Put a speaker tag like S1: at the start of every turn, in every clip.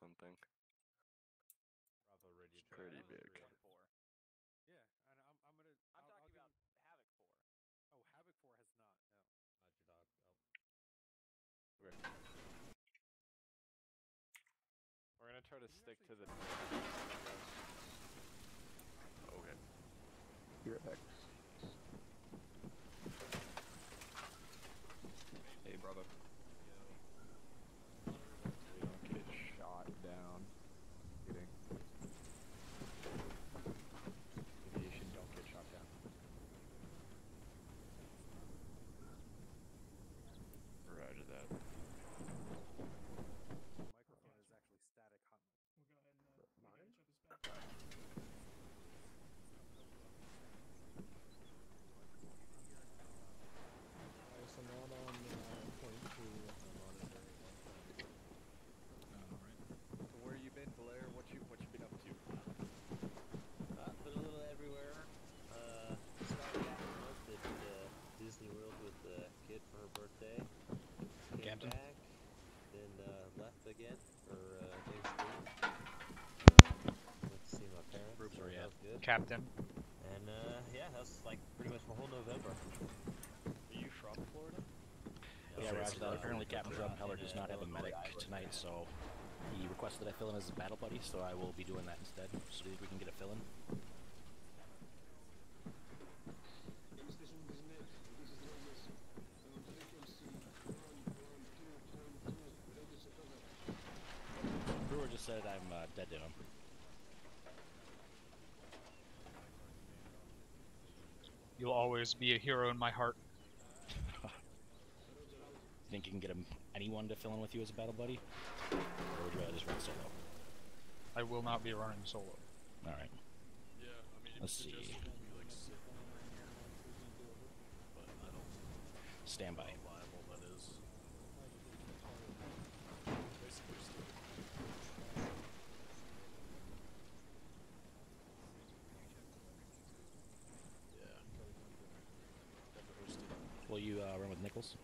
S1: something. It's pretty big.
S2: Yeah, and I'm gonna.
S3: I'm talking about Havoc 4.
S2: Oh, Havoc 4 has not. No.
S1: We're gonna try to stick to the. Okay.
S4: Be right back. Hey, brother. We don't get shot down. Kidding. Aviation, don't get shot down.
S1: Roger that.
S2: Microphone is actually static hot.
S5: We'll go ahead and
S4: Mine?
S5: each other's back.
S4: So not on point two.
S1: So where you been, Blair? What you been up to?
S3: Been a little everywhere. Started out at Disney World with the kid for her birthday. Came back, then left again for Thanksgiving. Went to see my parents.
S6: Groups
S3: so
S6: were
S3: that was good.
S6: Captain.
S3: And yeah, that's like pretty much my whole November.
S1: Are you from Florida?
S6: Yeah, Roger that. Apparently Captain Drumheller does not have a medic tonight, so he requested that I fill in as a battle buddy, so I will be doing that instead. So do you think we can get a fill-in? Brewer just said I'm dead to him.
S5: You'll always be a hero in my heart.
S6: Think you can get anyone to fill in with you as a battle buddy? Or would you rather just run solo?
S5: I will not be running solo.
S6: Alright.
S1: Yeah, I mean,
S6: Let's see. Stand by.
S1: Viable, that is.
S6: Will you run with Nichols?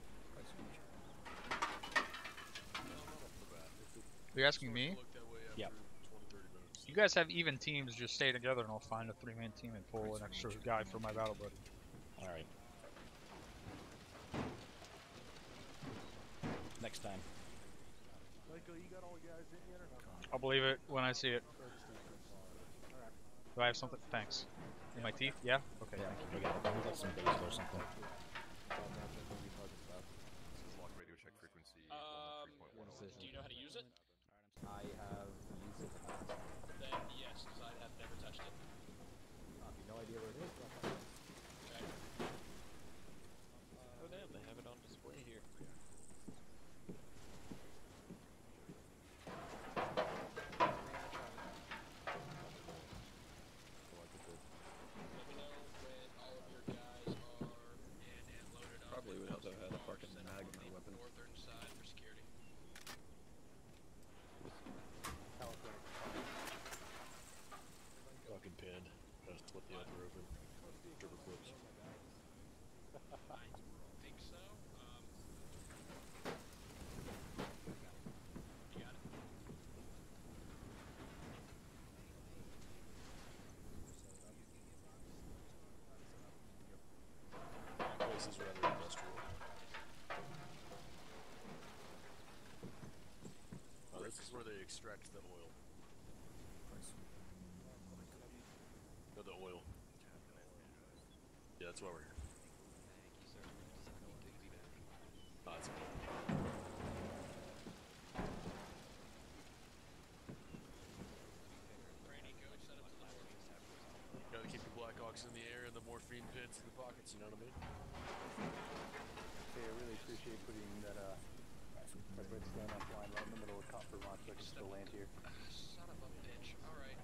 S5: Are you asking me?
S6: Yep.
S5: You guys have even teams, just stay together and I'll find a 3-man team and pull an extra guy for my battle buddy.
S6: Alright. Next time.
S2: Michael, you got all you guys in yet or not?
S5: I'll believe it when I see it. Do I have something? Thanks. In my teeth? Yeah? Okay.
S6: Yeah, we got some base or something.
S1: Lock radio check frequency.
S7: Do you know how to use it?
S4: I have used it.
S7: Then yes, because I have never touched it.
S4: I have no idea where it is.
S7: Okay.
S3: Oh damn, they have it on display here.
S7: Let me know when all of your guys are in and loaded up.
S4: Probably would help if I had a fucking mag in my weapon.
S7: Northern side for security.
S1: Fucking pinned. Gotta split the other open. Triple clips.
S7: I think so. You got it.
S1: Place is rather industrial. This is where they extract the oil. No, the oil. Yeah, that's why we're here. Oh, that's cool.
S7: Randy, go set up to the door.
S1: Gotta keep the Blackhawks in the air and the morphine pits in the pockets, you know what I mean?
S4: Hey, I really appreciate putting that red stand up line right in the middle of Copper Launch so I can still land here.
S7: Son of a bitch. Alright.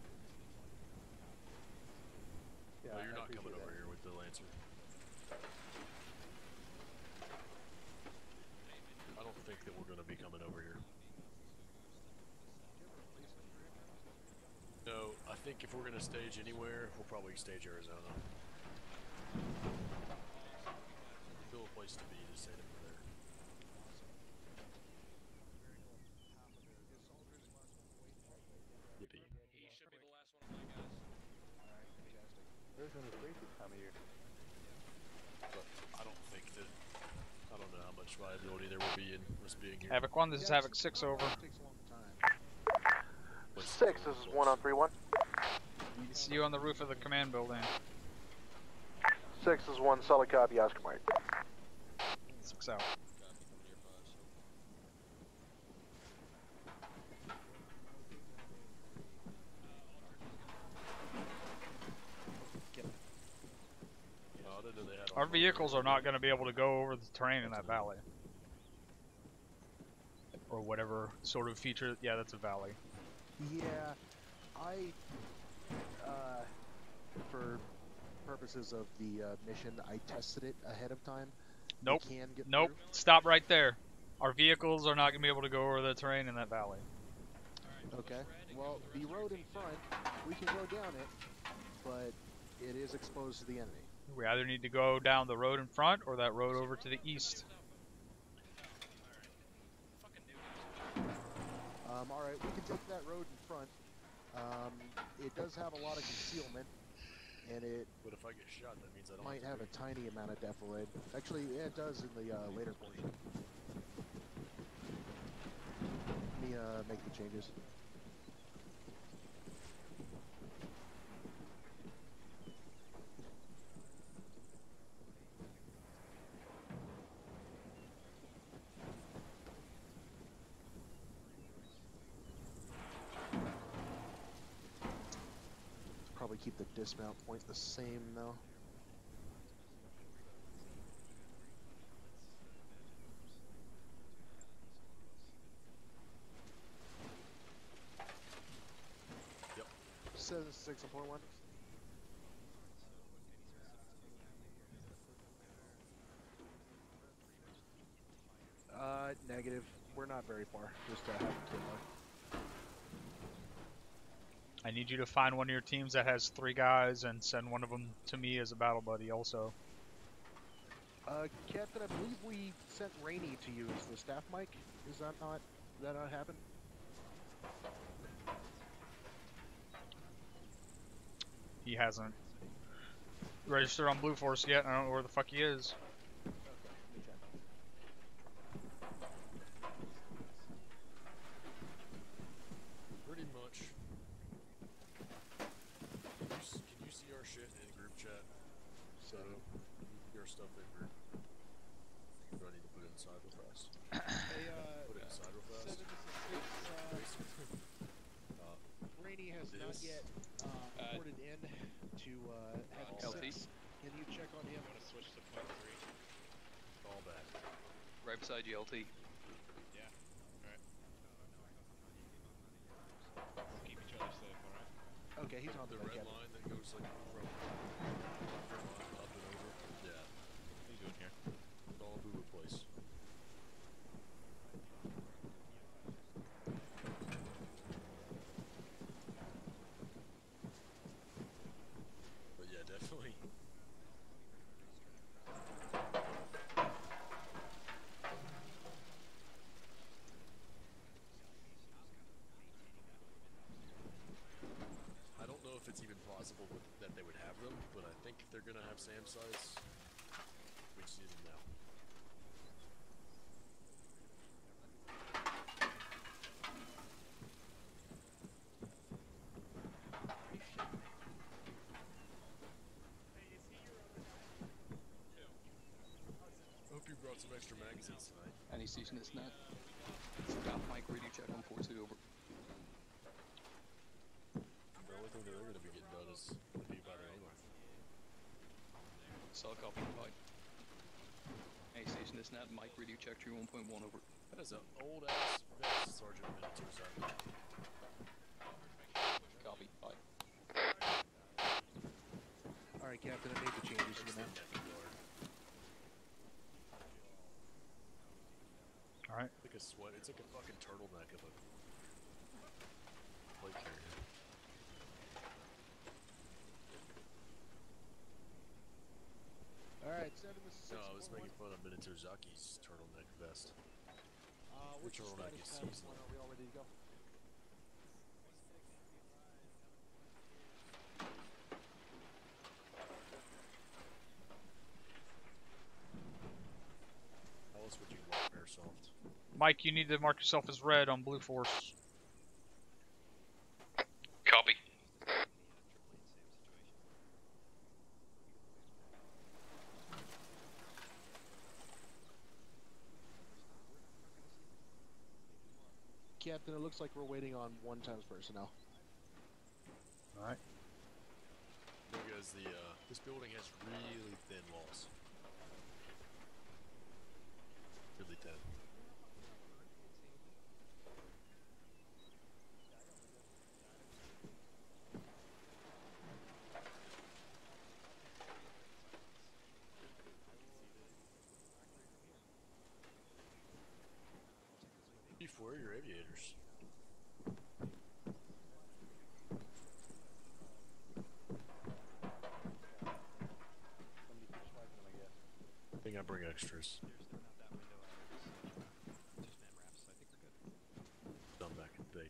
S4: Yeah,
S1: Well, you're
S4: I
S1: not coming
S4: appreciate
S1: over
S4: that.
S1: here with the Lancer. I don't think that we're gonna be coming over here. No, I think if we're gonna stage anywhere, we'll probably stage Arizona. Still a place to be to say that we're there. much viability there will be in us being here.
S5: Havoc 1, this is Havoc 6 over.
S2: Takes a long time.
S1: But
S4: 6, this is 1 on 3-1.
S5: See you on the roof of the command building.
S4: 6 is 1, solid copy, Oscar Mike.
S5: 6 out. Our vehicles are not going to be able to go over the terrain in that valley. Or whatever sort of feature. Yeah, that's a valley.
S2: Yeah, for purposes of the mission, I tested it ahead of time.
S5: Nope.
S2: You can get
S5: Nope.
S2: through.
S5: Stop right there. Our vehicles are not going to be able to go over the terrain in that valley.
S2: Okay. Well, the road in front, we can go down it, but it is exposed to the enemy.
S5: We either need to go down the road in front or that road over to the east.
S2: Alright, we can take that road in front. It does have a lot of concealment, and it
S1: But if I get shot, that means I don't
S2: might have a tiny amount of defilade. Actually, yeah, it does in the later portion. Let me make the changes. Probably keep the dismount point the same though.
S1: Yep.
S2: Says 6.1. Negative. We're not very far. Just have to get more.
S5: I need you to find one of your teams that has 3 guys and send one of them to me as a battle buddy also.
S2: Captain, I believe we sent Rainey to you as the staff mic. Is that not? Did that not happen?
S5: He hasn't registered on Blue Force yet. I don't know where the fuck he is.
S1: Pretty much. Can you see our shit in group chat? So, your stuff in group. Do I need to put it inside real fast?
S2: Hey,
S1: Put it inside real fast.
S2: 7 Rainey has not yet reported in to have
S7: LT?
S2: Can you check on him?
S7: I'm gonna switch to point 3.
S1: All back.
S7: Right beside you, LT.
S8: Yeah. Alright. Keep each other safe, alright?
S2: Okay, he's on
S1: The
S2: the
S1: red
S2: Captain.
S1: line that goes like from up and over. Yeah.
S8: What are you doing here?
S1: It's all a boo-boo place. But yeah, definitely. I don't know if it's even possible that they would have them, but I think they're gonna have SAM size. We just need them now. Hope you brought some extra magazines tonight.
S7: Any station is net. Stop mic radio check on 4-2 over.
S1: The only thing that they're gonna be getting done is gonna be about our angle.
S7: Solid copy. Bye. Any station is net. Mic radio check 1.1 over.
S1: That is an old ass vest, Sergeant Military.
S7: Copy. Bye.
S2: Alright, Captain, I made the changes to the map.
S5: Alright.
S1: It's like a sweat. It's like a fucking turtleneck of a plate carrier.
S2: Alright, 7 this is 6.
S1: No, I was making fun of Minatozaki's turtleneck vest.
S2: Which
S1: turtleneck is seasonal.
S2: Are we all ready to go?
S1: How else would you
S5: Mike, you need to mark yourself as red on Blue Force.
S7: Copy.
S2: Captain, it looks like we're waiting on 1 times personnel.
S1: Alright. Because this building has really thin walls. Really thin. Before your aviators.
S4: Somebody keeps swiping them, I guess.
S1: I think I bring extras. Done back in the day.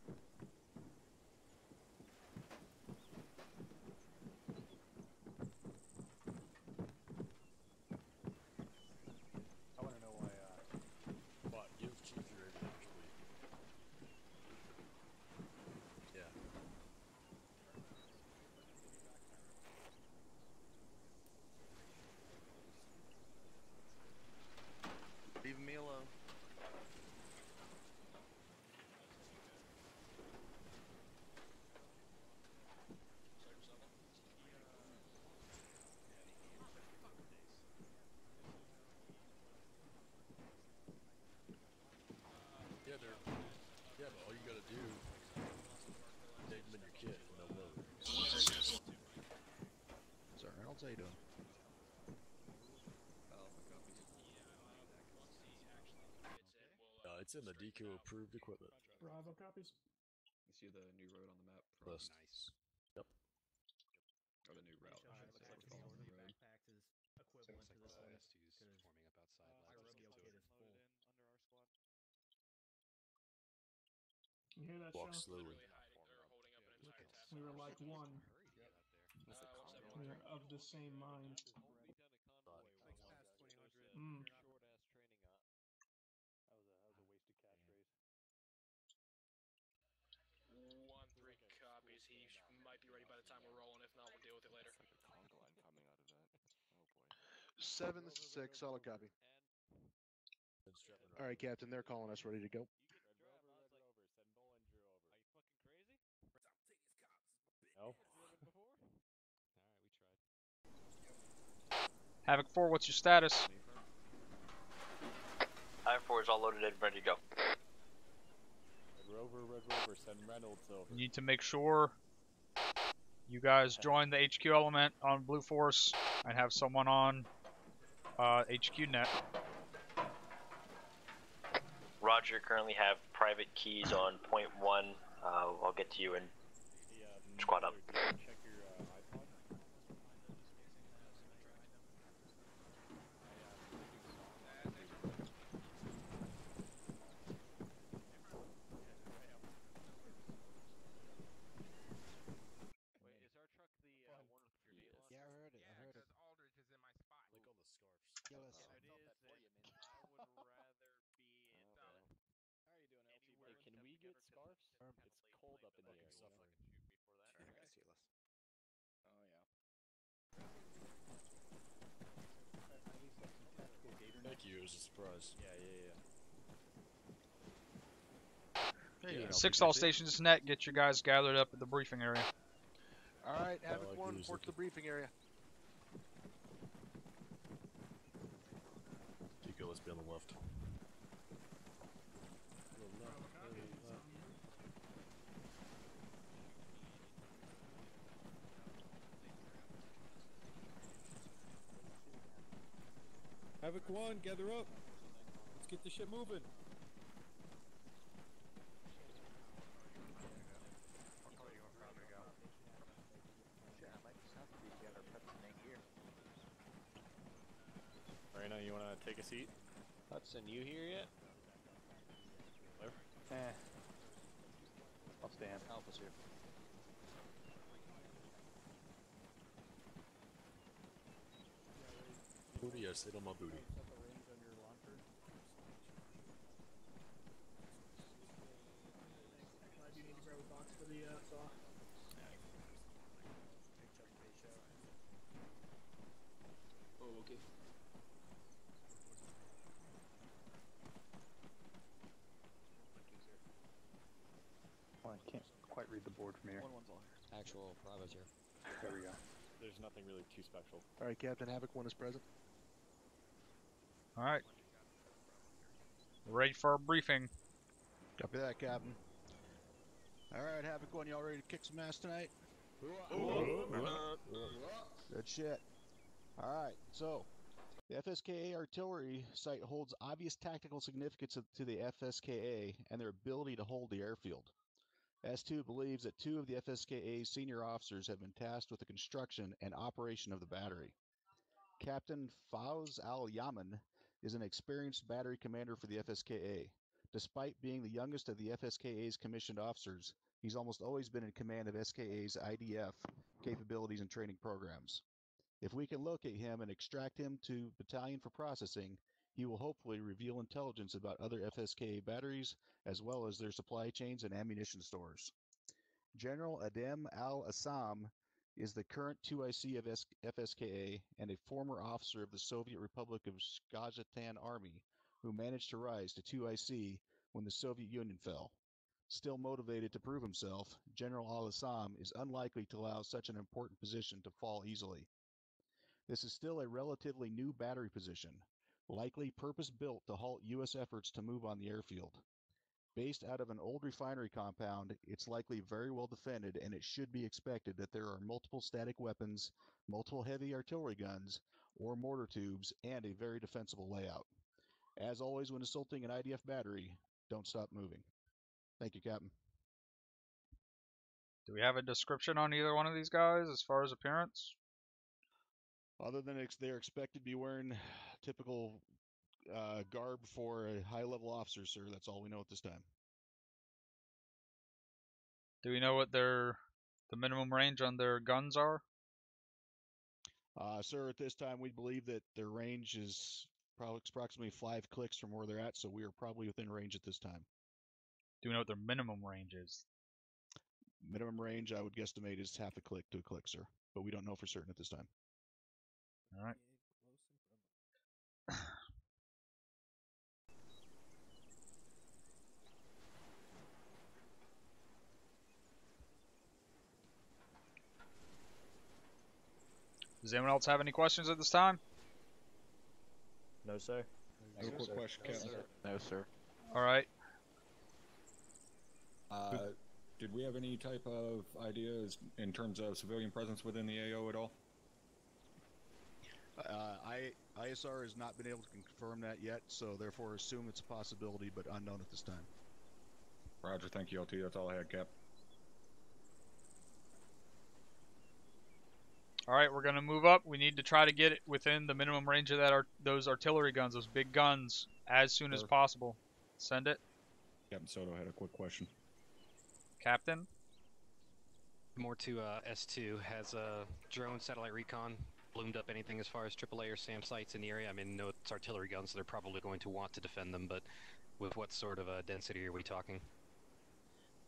S4: I want to know why,
S1: But give Chief your aviators, please. Yeah.
S6: Leave me alone.
S1: Yeah, yeah, but all you gotta do take them in your kit and they'll load.
S6: Sir Reynolds, how you doing?
S1: It's in the DQ approved equipment
S9: Bravo copies.
S10: You see the new road on the map?
S1: list. Yep.
S10: Or the new route, I should say. It's all on the road.
S11: Backpacks is equivalent to this one.
S6: forming up outside.
S11: Our rodeo kit is full.
S9: You hear that,
S1: Walk
S9: Sean?
S1: slowly.
S7: Literally hiding or holding up an entire task
S9: We were like
S7: force.
S9: one.
S7: What's that?
S9: We are of the same mind. Mm.
S3: Short-ass training
S4: that was a wasted catchphrase.
S7: 1-3 copies. He might be ready by the time we're rolling. If not, we'll deal with it later.
S2: 7-6, solid copy. All right, Captain, they're calling us ready to go.
S3: Red Rover, send Bollinger over. Are you fucking crazy?
S4: No.
S3: Before? Alright, we tried.
S5: Havoc 4, what's your status?
S12: I-4 is all loaded and ready to go.
S4: Red Rover, send Reynolds over.
S5: You need to make sure you guys join the HQ element on Blue Force and have someone on HQ net.
S12: Roger, currently have private keys on point 1. I'll get to you and squad up.
S4: Check your iPod.
S3: Wait, is our truck the one with the grenade launcher?
S11: Yeah, I heard it. I heard it.
S10: Aldridge is in my spot.
S1: Like on the scarves.
S11: Yo,
S3: If it is, then I would rather be in
S4: How are you doing,
S3: anywhere.
S4: Hey, can we get scarves? It's cold up in the air.
S1: Suffering.
S3: Shoot me for that.
S10: Oh, yeah.
S1: Thank you, it was a surprise.
S4: Yeah.
S5: 6 all stations net, get you guys gathered up at the briefing area.
S2: All right, Havoc
S1: like
S2: 1,
S1: music.
S2: report to the briefing area.
S1: Chico, let's be on the left.
S10: Havoc 1, gather up. Let's get this shit moving.
S4: Marina, you want to take a seat?
S3: Hudson, you here yet?
S4: I'll stand.
S6: Alpha's here.
S1: Hoodie, I sit on my booty.
S9: box for the saw.
S7: Oh, okay.
S4: Well, I can't quite read the board from here.
S3: Actual Bravo's here.
S4: There we go.
S8: There's nothing really too special.
S2: All right, Captain Havoc 1 is present.
S5: All right. Ready for a briefing.
S2: Copy that, Captain. All right, Havoc 1, y'all ready to kick some ass tonight? Good shit. All right, so the FSKA artillery site holds obvious tactical significance to the FSKA and their ability to hold the airfield. S2 believes that 2 of the FSKA's senior officers have been tasked with the construction and operation of the battery. Captain Fawz Al-Yaman is an experienced battery commander for the FSKA. Despite being the youngest of the FSKA's commissioned officers, he's almost always been in command of SKA's IDF capabilities and training programs. If we can locate him and extract him to battalion for processing, he will hopefully reveal intelligence about other FSKA batteries as well as their supply chains and ammunition stores. General Adem Al-Assam is the current 2IC of FSKA and a former officer of the Soviet Republic of Kazakhstan Army who managed to rise to 2IC when the Soviet Union fell. Still motivated to prove himself, General Al-Assam is unlikely to allow such an important position to fall easily. This is still a relatively new battery position, likely purpose-built to halt U.S. efforts to move on the airfield. Based out of an old refinery compound, it's likely very well defended, and it should be expected that there are multiple static weapons, multiple heavy artillery guns, or mortar tubes, and a very defensible layout. As always when assaulting an IDF battery, don't stop moving. Thank you, Captain.
S5: Do we have a description on either one of these guys as far as appearance?
S2: Other than they're expected to be wearing typical garb for a high-level officer, sir. That's all we know at this time.
S5: Do we know what the minimum range on their guns are?
S2: Sir, at this time, we believe that their range is probably approximately 5 clicks from where they're at, so we are probably within range at this time.
S5: Do we know what their minimum range is?
S2: Minimum range, I would guesstimate, is half a click to a click, sir. But we don't know for certain at this time.
S5: All right. Does anyone else have any questions at this time?
S13: No, sir.
S10: No quick question, Captain.
S13: No, sir.
S5: All right.
S10: Did we have any type of ideas in terms of civilian presence within the AO at all?
S2: ISR has not been able to confirm that yet, so therefore assume it's a possibility, but unknown at this time.
S10: Roger, thank you, LT. That's all I had, Cap.
S5: All right, we're gonna move up. We need to try to get it within the minimum range of those artillery guns, those big guns, as soon as possible. Send it.
S10: Captain Soto had a quick question.
S5: Captain?
S6: More to S2. Has drone satellite recon bloomed up anything as far as AAA or SAM sites in the area? I mean, no, it's artillery guns, so they're probably going to want to defend them, but with what sort of density are we talking?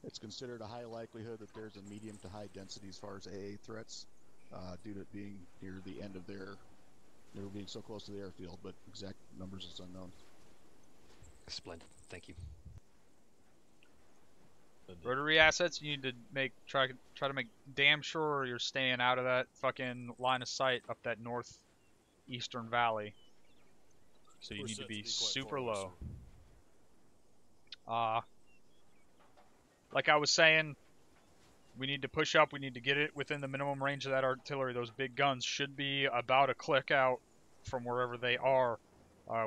S2: It's considered a high likelihood that there's a medium to high density as far as AA threats, due to it being near the end of their being so close to the airfield, but exact numbers is unknown.
S6: Splendid. Thank you.
S5: Rotary assets, you need to try to make damn sure you're staying out of that fucking line of sight up that northeastern valley. So you need to be super low. Like I was saying, we need to push up. We need to get it within the minimum range of that artillery. Those big guns should be about a click out from wherever they are.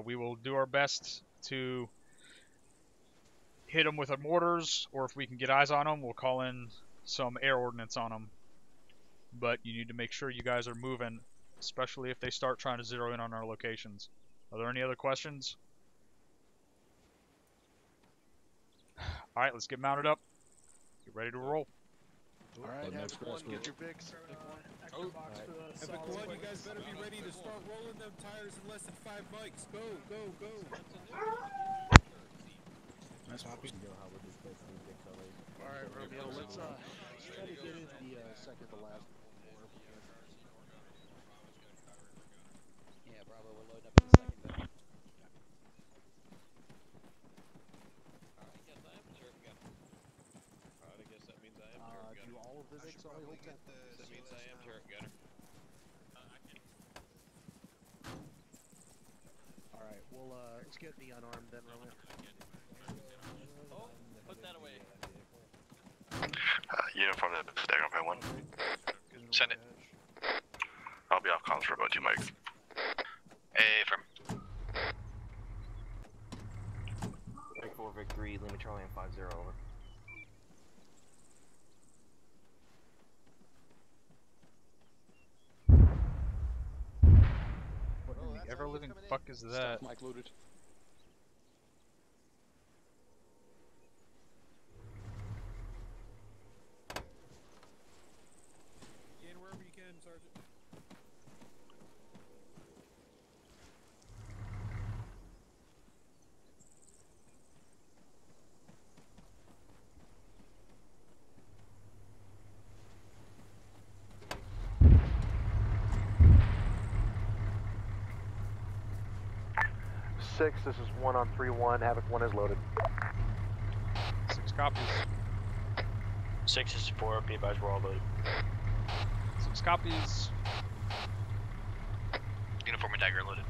S5: We will do our best to hit them with our mortars, or if we can get eyes on them, we'll call in some air ordnance on them. But you need to make sure you guys are moving, especially if they start trying to zero in on our locations. Are there any other questions? Alright, let's get mounted up. Get ready to roll.
S2: Alright, Havoc 1, get your bigs.
S9: Extra box for the
S10: Havoc
S9: solid
S10: 1, you guys
S9: waste.
S10: better be ready to start rolling them tires in less than 5 mics. Go, go, go.
S13: That's how we can go how we're just basically get colored.
S2: Alright, Romeo, let's try to get in the second to last war if we can.
S7: Yeah, Bravo, we're loading up in the second then. Alright, yes, I am Tshirt gunner. Alright, I guess that means I am Tshirt gunner.
S2: Do all of the Vicks only hold 10?
S7: That means I am Tshirt gunner.
S2: Alright, well, let's get me unarmed then, Romeo.
S7: Oh, put that away.
S14: Uniform to stagger on 1.
S15: Send it.
S14: I'll be off comms for about 2 mics.
S15: Hey, from.
S13: Vic 4, Vic 3, Lima Charlie and 50 over.
S5: What in the ever living fuck is that?
S10: Mic loaded.
S1: Get in wherever you can, Sergeant.
S16: This is 1 on 3-1, Havoc 1 is loaded.
S5: 6 copies.
S12: 6 is 4, be advised we're all loaded.
S5: 6 copies.
S15: Uniform and dagger loaded.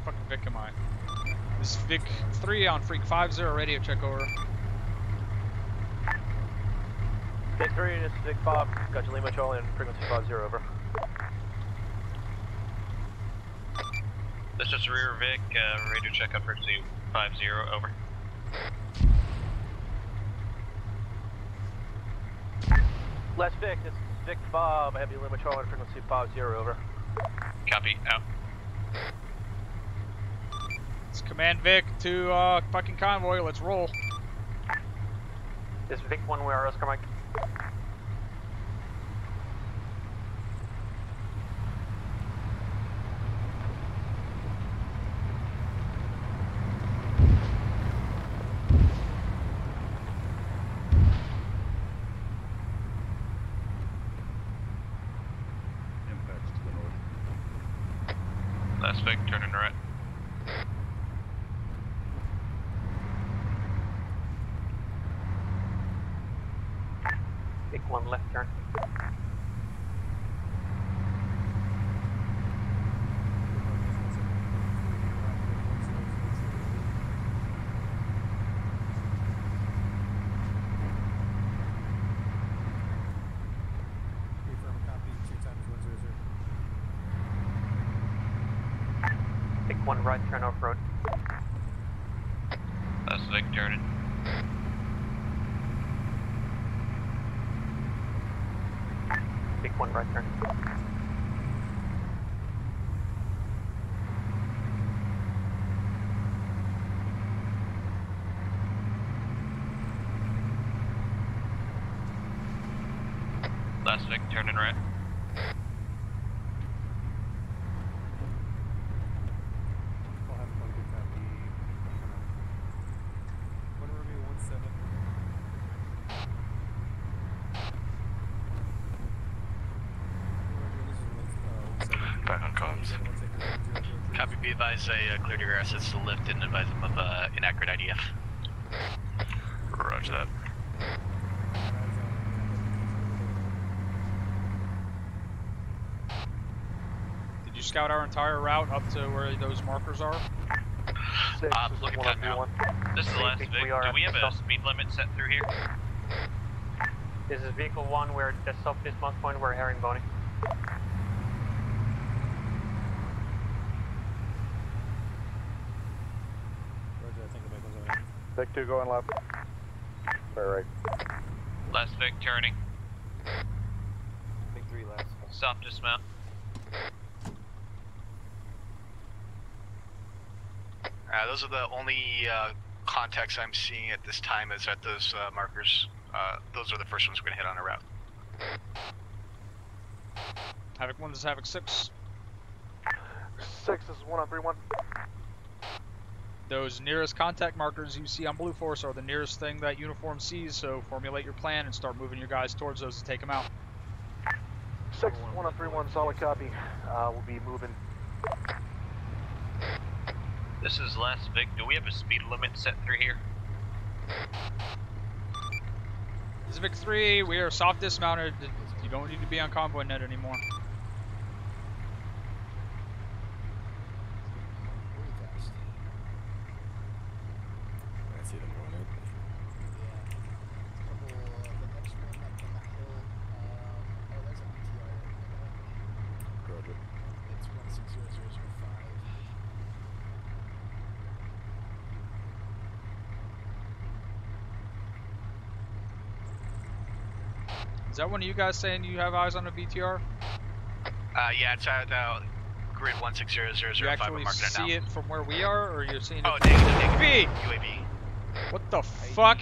S5: Fucking Vic am I? This is Vic 3 on Freak 50, radio check over.
S16: Vic 3, this is Vic 5, got you Lima Charlie and frequency 50 over.
S15: This is rear Vic, radio check up frequency 50, over.
S16: Last Vic, this is Vic 5, I have you Lima Charlie and frequency 50 over.
S15: Copy, out.
S5: It's Command Vic to fucking convoy, let's roll.
S16: This is Vic 1, where are Oscar Mike?
S10: Impacts to the north.
S15: Last Vic, turning right.
S16: Vic 1, left turn. Vic 1, right turn off road.
S15: Last Vic, turning.
S16: Vic 1, right turn.
S15: Last Vic, turning right.
S4: I'll have one good copy. 1 review 17.
S14: Back on comms.
S15: Copy, be advised, I cleared your assets to lift and advise them of inaccurate IDF.
S14: Roger that.
S5: Did you scout our entire route up to where those markers are?
S15: Look at that now. This is the last Vic. Do we have a speed limit set through here?
S16: This is vehicle 1, we're just off this month point, we're herringboning.
S4: Roger, I think the vehicle's already.
S16: Vic 2 going left. Right.
S15: Last Vic, turning.
S13: Vic 3 last.
S15: Stop, dismount. Those are the only contacts I'm seeing at this time is at those markers. Those are the first ones we're going to hit on our route.
S5: Havoc 1, this is Havoc 6.
S16: 6, this is 1 on 3-1.
S5: Those nearest contact markers you see on Blue Force are the nearest thing that uniform sees, so formulate your plan and start moving your guys towards those to take them out.
S16: 6, 1 on 3-1, solid copy. We'll be moving.
S15: This is Last Vic. Do we have a speed limit set through here?
S5: This is Vic 3. We are soft dismounted. You don't need to be on convoy net anymore.
S1: I see them going in. Roger.
S11: It's 160005.
S5: Is that one of you guys saying you have eyes on a VTR?
S15: Yeah, it's at grid 160005.
S5: You actually see it from where we are, or you're seeing it?
S15: Oh, negative. UAV.
S5: What the fuck?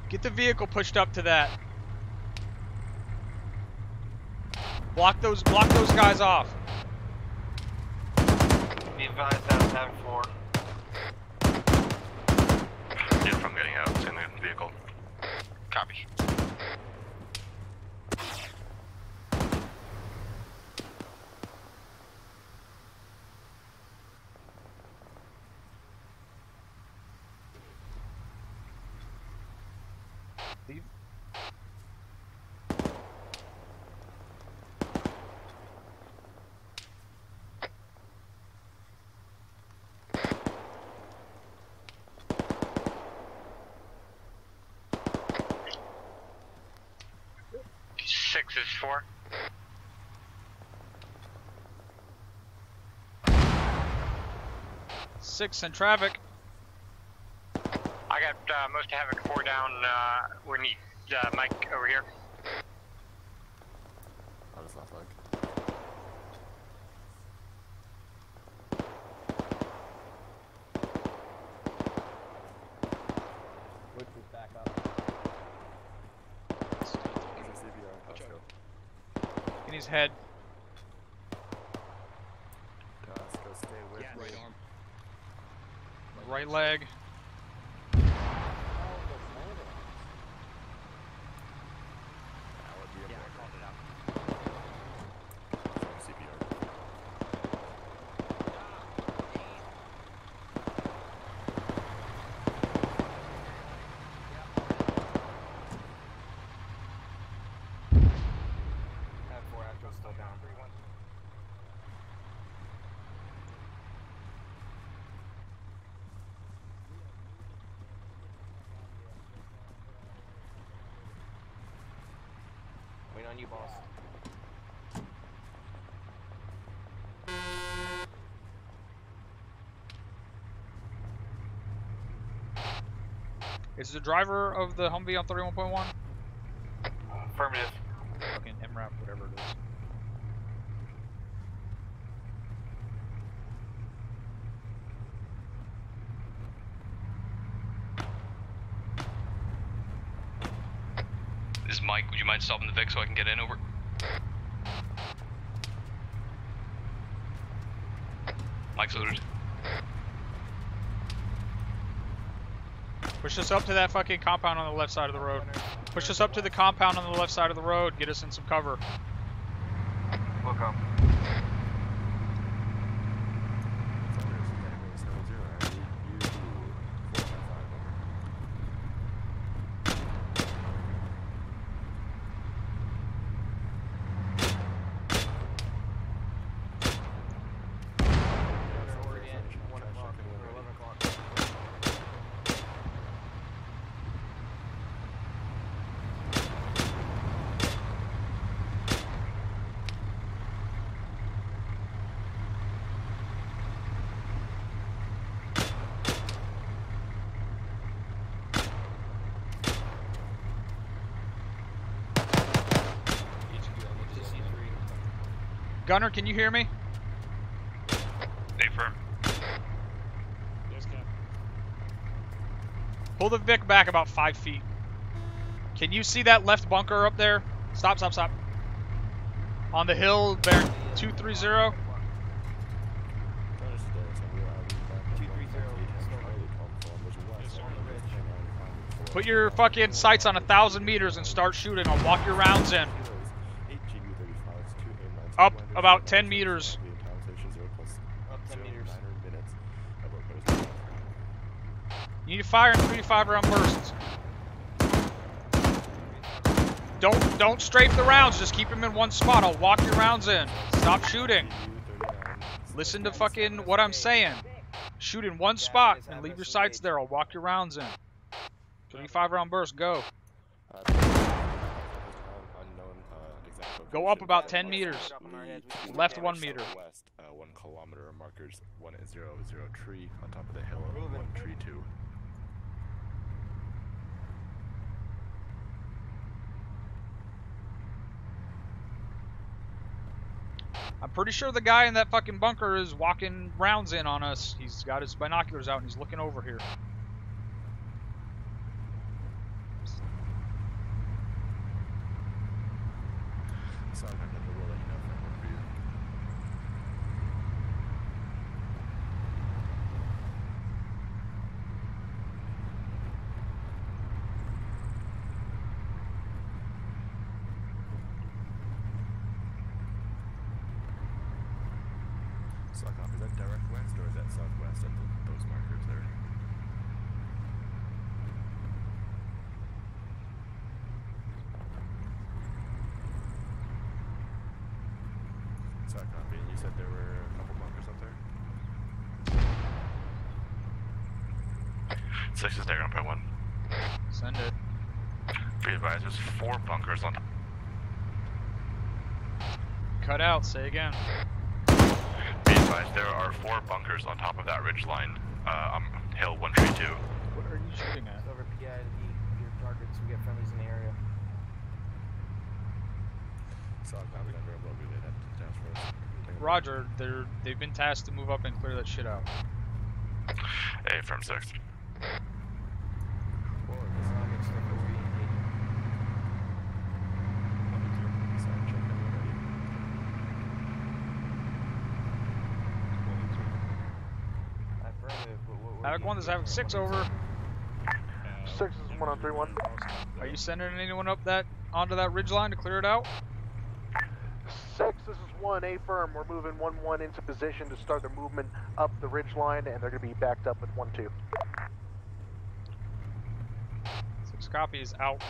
S5: Get the vehicle pushed up to that. Block those guys off.
S15: Be advised that was having 4.
S14: Yeah, if I'm getting out in the vehicle.
S15: Copy.
S5: Leave.
S15: Six is 4.
S5: Six in traffic.
S15: I got most of Havoc 4 down. We need Mike over here.
S1: How does that look?
S4: Which is back up.
S1: Let's go.
S5: In his head.
S1: Let's go stay with me.
S6: Right arm.
S5: Right leg.
S1: Yeah, I called it out. CPR.
S13: Have 4 actual still down. 3-1. Waiting on you, boss.
S5: Is the driver of the Humvee on 31.1?
S15: Affirmative.
S5: Fucking MRAP, whatever it is.
S14: This is Mike. Would you mind stopping the Vic so I can get in? Over. Mike's loaded.
S5: Push us up to that fucking compound on the left side of the road. Push us up to the compound on the left side of the road. Get us in some cover.
S15: We'll come.
S5: Gunner, can you hear me?
S14: Stay firm.
S8: Yes, Cap.
S5: Pull the Vic back about 5 feet. Can you see that left bunker up there? Stop, stop, stop. On the hill, bear 230. Put your fucking sights on 1,000 meters and start shooting. I'll walk your rounds in. Up about 10 meters.
S13: Up 10 meters.
S5: You need to fire in 3 to 5 round bursts. Don't strafe the rounds. Just keep them in one spot. I'll walk your rounds in. Stop shooting. Listen to fucking what I'm saying. Shoot in one spot and leave your sights there. I'll walk your rounds in. 3 to 5 round burst. Go. Go up about 10 meters. Left 1 meter.
S17: West, 1 kilometer markers 100 tree on top of the hill. 1 tree 2.
S5: I'm pretty sure the guy in that fucking bunker is walking rounds in on us. He's got his binoculars out and he's looking over here.
S17: Sorry, I'm going to roll that you know from over you. Sock-off, is that direct west or is that southwest at those markers there? Sock-off, you said there were a couple bunkers up there?
S14: 6 is there on point 1.
S5: Send it.
S14: Be advised, there's 4 bunkers on.
S5: Cut out. Say again.
S14: Be advised, there are 4 bunkers on top of that ridge line. Hill 132.
S5: What are you shooting at?
S13: Over PI to your targets. We get friendlies in the area.
S17: Sock-off, is under a low relay that task force.
S5: Roger. They've been tasked to move up and clear that shit out.
S14: A from 6.
S5: Havoc 1 is Havoc 6 over.
S16: 6 is 1 on 3-1.
S5: Are you sending anyone up onto that ridge line to clear it out?
S16: 6, this is 1, A firm. We're moving 1-1 into position to start the movement up the ridge line, and they're going to be backed up with 1-2.
S5: 6 copies out.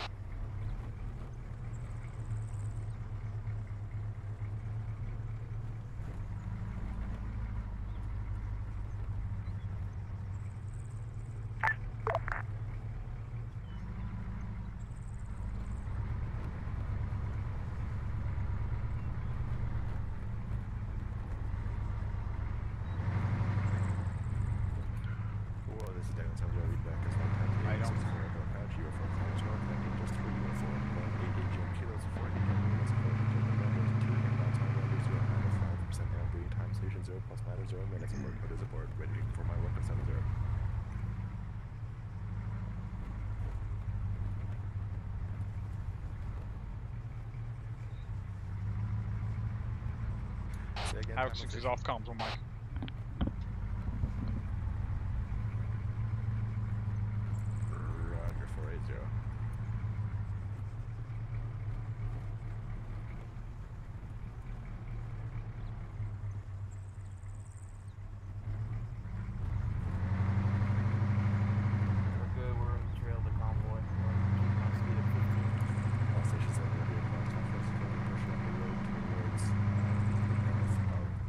S5: Havoc 6 is off comms on mic.
S17: Roger, 480.
S13: We're good, we're in the trail of the convoy. We're keeping my speed at 15.
S17: All stations are going to be advised to push up the road towards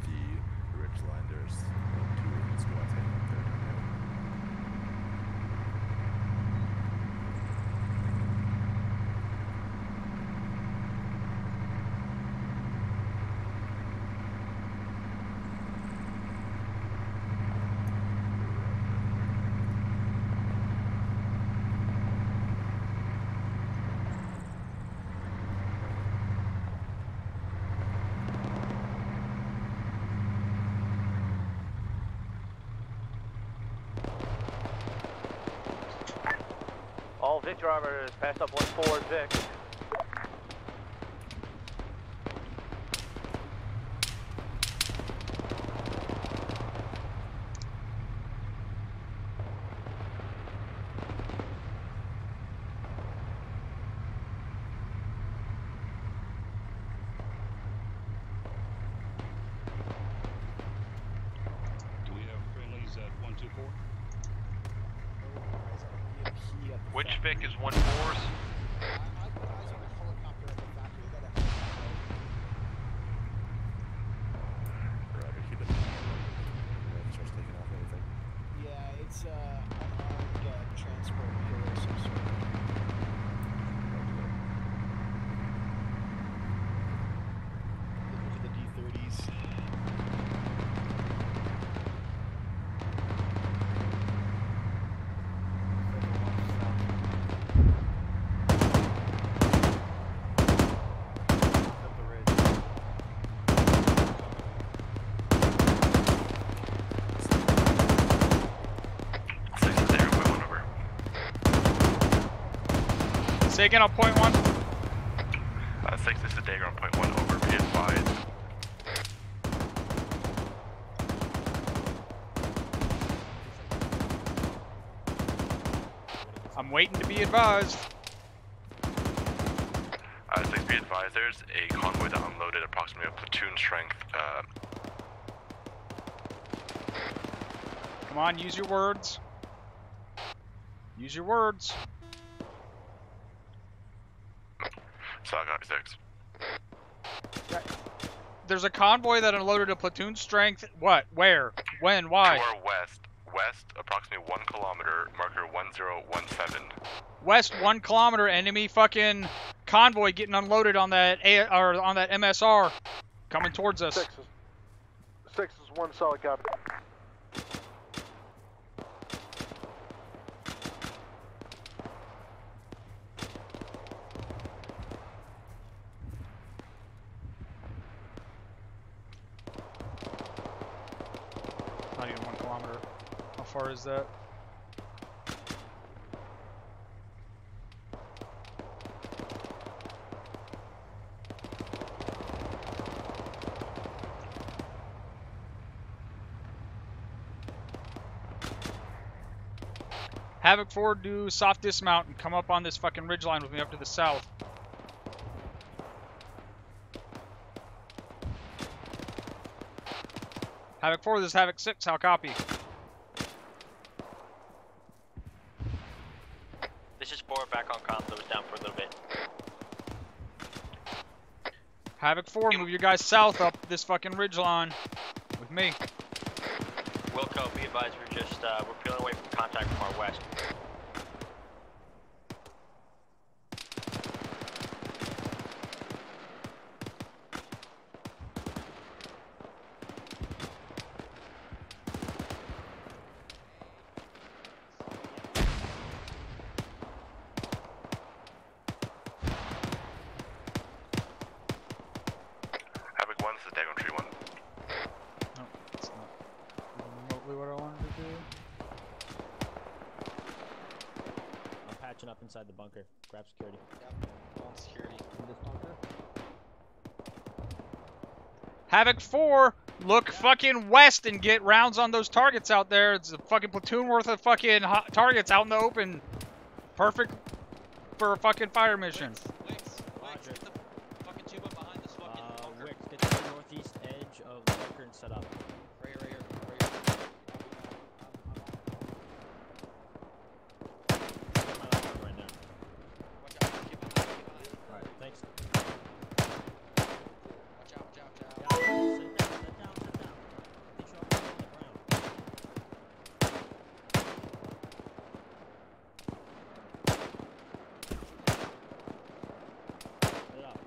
S17: the ridge line. There's 2 squads heading up there.
S16: All Victor armor is passed up 1-4, Vic.
S15: Which Vic is 1-4s?
S11: Yeah, it's unarmed transport vehicle of some sort. Looking for the D-30s.
S5: Say again on point 1.
S14: 6, this is Dagger on point 1, over, be advised.
S5: I'm waiting to be advised.
S14: 6, be advised, there's a convoy that unloaded approximately a platoon strength.
S5: Come on, use your words. Use your words.
S14: Solid copy 6.
S5: There's a convoy that unloaded a platoon strength. What? Where? When? Why?
S14: To our west. West, approximately 1 kilometer, marker 1017.
S5: West 1 kilometer, enemy fucking convoy getting unloaded on that on that MSR, coming towards us.
S16: 6 is 1 solid copy.
S5: Not even 1 kilometer. How far is that? Havoc 4, do soft dismount and come up on this fucking ridgeline with me up to the south. Havoc 4, this is Havoc 6, how copy?
S12: This is 4, back on comms, I was down for a little bit.
S5: Havoc 4, move your guys south up this fucking ridgeline with me.
S12: Wilco, be advised, we're peeling away from contact from our west.
S14: Havoc 1, this is Dagon Tree 1.
S5: No, that's not remotely what I wanted to do.
S3: I'm patching up inside the bunker. Grab security.
S7: Yep, on security.
S3: In this bunker?
S5: Havoc 4, look fucking west and get rounds on those targets out there. It's a fucking platoon worth of fucking targets out in the open. Perfect for a fucking fire mission.
S7: Wicks, get the fucking tuba behind this fucking bunker.
S3: Wicks, get to the northeast edge of the bunker and set up.
S7: Right here.
S3: Right now.
S7: Watch out, keep it.
S3: Alright, thanks.
S7: Watch out.
S3: Sit down. They show up on the ground. Get up.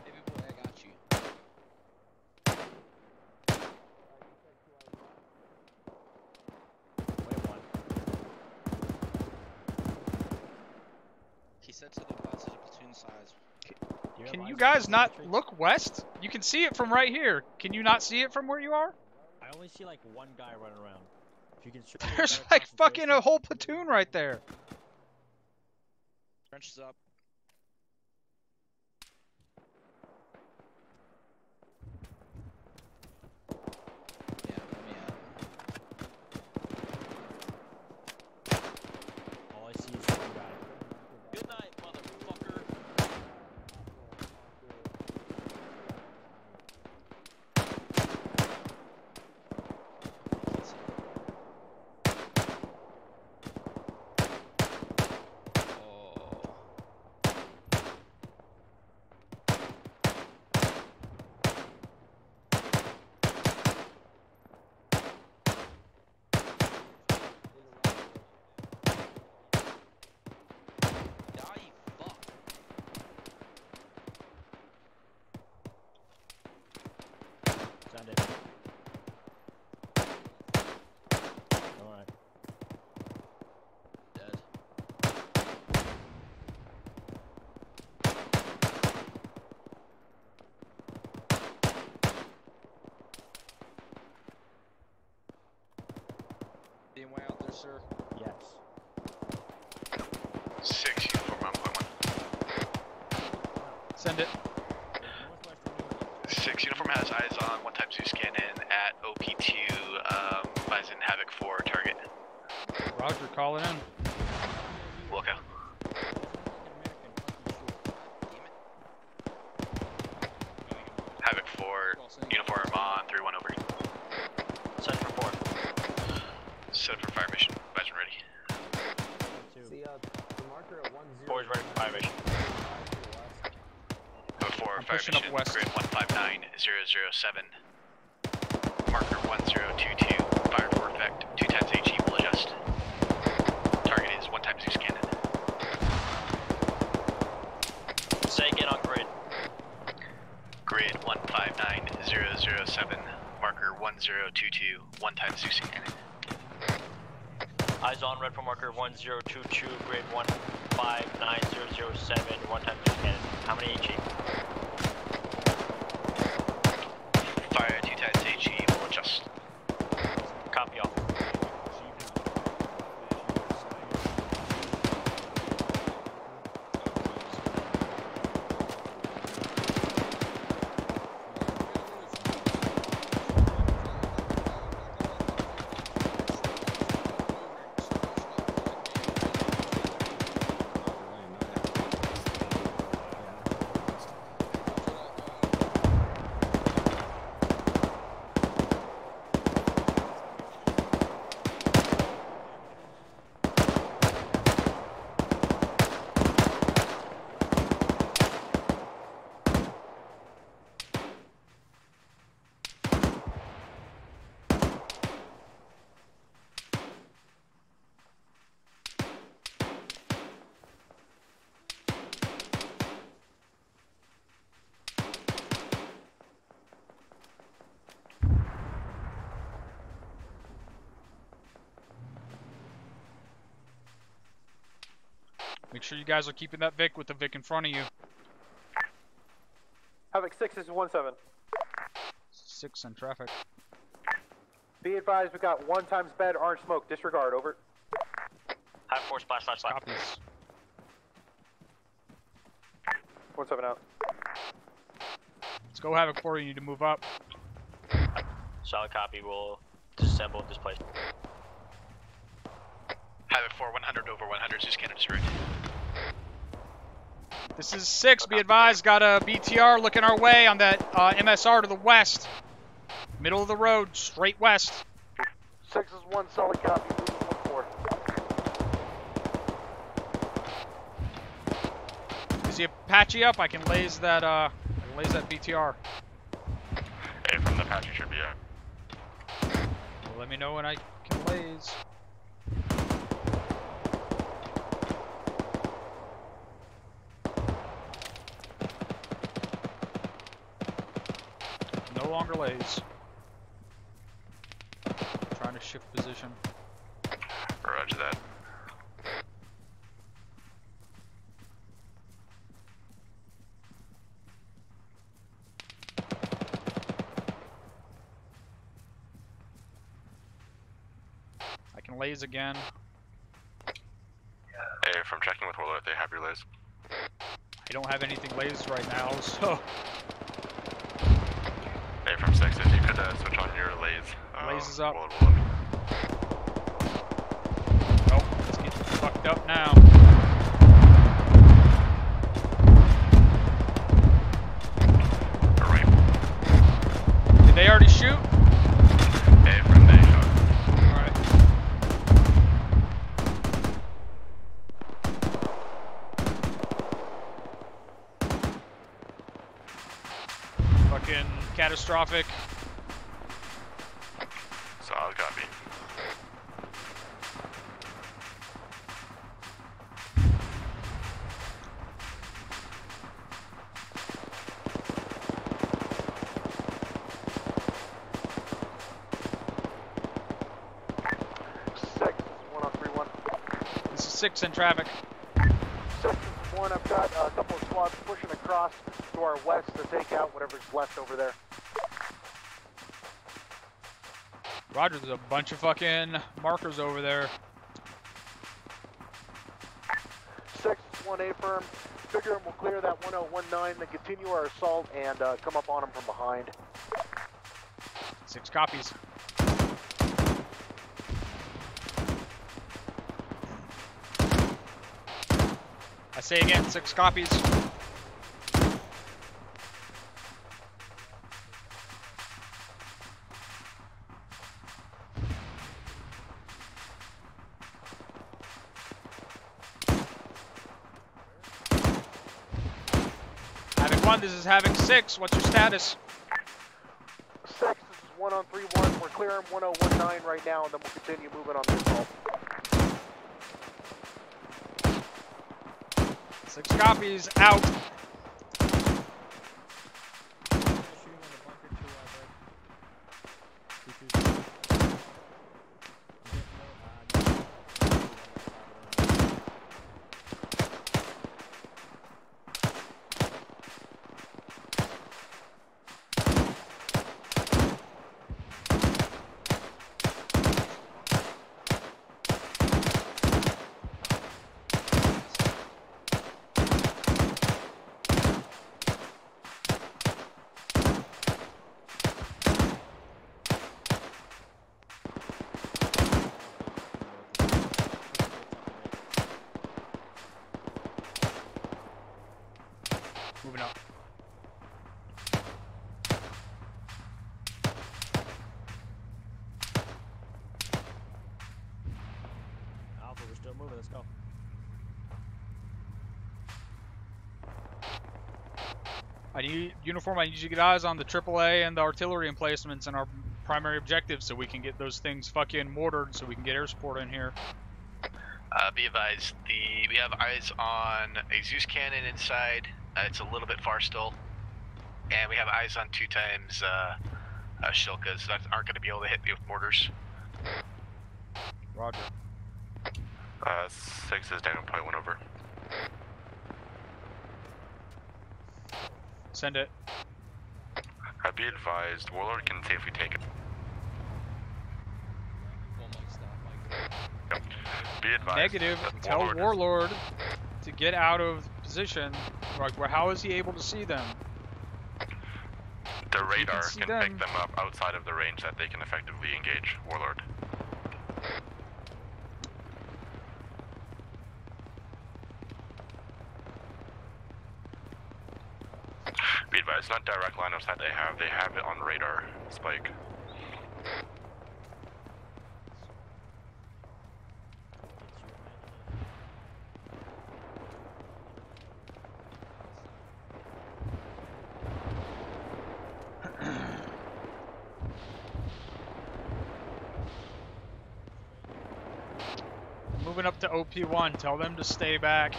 S7: Baby boy, I got you.
S3: Wait, one.
S7: He said to the west is a platoon size.
S5: Can you guys not look west? You can see it from right here. Can you not see it from where you are?
S3: I only see like one guy running around. If you can show me a
S5: There's
S3: better
S5: like fucking
S3: concentration.
S5: a whole platoon right there.
S7: Trenches up. Yeah, let me out.
S3: All I see is one guy.
S7: Good night, motherfucker.
S5: Send it.
S14: 6 uniform has eyes on 1 Zoo scanning at OP2, Bison Havoc 4 target.
S5: Roger, call it in.
S14: Look out. Havoc 4, uniform on 3-1 over.
S12: Set for 4.
S14: Set for fire mission. Bison ready.
S3: See, the marker at 10.
S12: 4 is ready for fire mission.
S14: Before fire
S5: pushing
S14: mission,
S5: up west.
S14: grid 159007. Marker 1022, fire for effect. 2 times HE will adjust. Target is 1 Zoo scanning.
S12: Say again on grid.
S14: Grid 159007, marker 1022, 1 Zoo scanning.
S12: Eyes on red for marker 1022, grid 159007, 1 Zoo scanning. How many HE?
S14: Fire 2 times HE will adjust.
S12: Copy all.
S5: Make sure you guys are keeping that Vic with the Vic in front of you.
S16: Havoc 6 is 17.
S5: 6 in traffic.
S16: Be advised, we got 1 times bed, orange smoke. Disregard, over.
S12: Have 4 splash.
S5: Copies.
S16: 17 out.
S5: Let's go Havoc 4, you need to move up.
S12: Solid copy, we'll disassemble and displace.
S14: Havoc 4, 100 over 100, Zoo scanning is ready.
S5: This is 6, be advised, got a BTR looking our way on that MSR to the west. Middle of the road, straight west.
S16: 6 is 1, solid copy, moving 1-4.
S5: Is he Apache up? I can laze that BTR.
S14: Hey, from the Apache should be up.
S5: Well, let me know when I can laze. No longer lays. Trying to shift position.
S14: Roger that.
S5: I can laze again.
S14: Hey, from checking with Warlord, they have your lays.
S5: I don't have anything lazed right now, so.
S14: Hey, from 6, if you could switch on your lays.
S5: Lays is up.
S14: Warlord.
S5: Nope, it's getting fucked up now.
S14: Alright.
S5: Did they already shoot?
S14: Hey, from they shot.
S5: Alright. Fucking catastrophic.
S14: Solid copy.
S5: This is 6 in traffic.
S16: 6 is 1, I've got a couple of squads pushing across to our west to take out whatever's left over there.
S5: Roger, there's a bunch of fucking markers over there.
S16: 6 is 1 A firm. Figure them, we'll clear that 1019, then continue our assault and come up on them from behind.
S5: 6 copies. I say again, 6 copies. Having 1, this is having 6. What's your status?
S16: 6, this is 1 on 3-1. We're clearing 1019 right now, and then we'll continue moving on the assault.
S5: 6 copies, out. Moving up.
S3: Alpha, we're still moving. Let's go.
S5: I need uniform. I need you to get eyes on the AAA and the artillery emplacements and our primary objectives, so we can get those things fucking mortared, so we can get air support in here.
S14: Be advised, we have eyes on a Zeus cannon inside. It's a little bit far still, and we have eyes on 2 times Shilkas that aren't going to be able to hit me with mortars.
S5: Roger.
S17: 6 is down, point 1 over.
S5: Send it.
S17: Be advised, Warlord can safely take it. Yep. Be advised.
S5: Negative. Tell Warlord to get out of position. Like, how is he able to see them?
S17: The radar can pick them up outside of the range that they can effectively engage Warlord. Be advised, not direct line of sight they have it on radar spike.
S5: Moving up to OP1, tell them to stay back.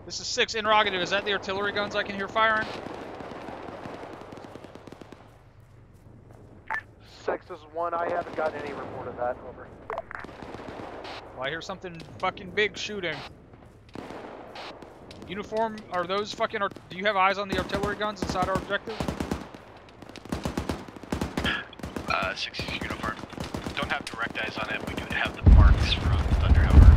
S5: This is 6, interrogative. Is that the artillery guns I can hear firing?
S16: 6, this is 1. I haven't gotten any report of that. Over.
S5: Well, I hear something fucking big shooting. Uniform, are those fucking... do you have eyes on the artillery guns inside our objective?
S14: 6 is uniform. Don't have direct eyes on it. We do have the marks from Thunderhammer.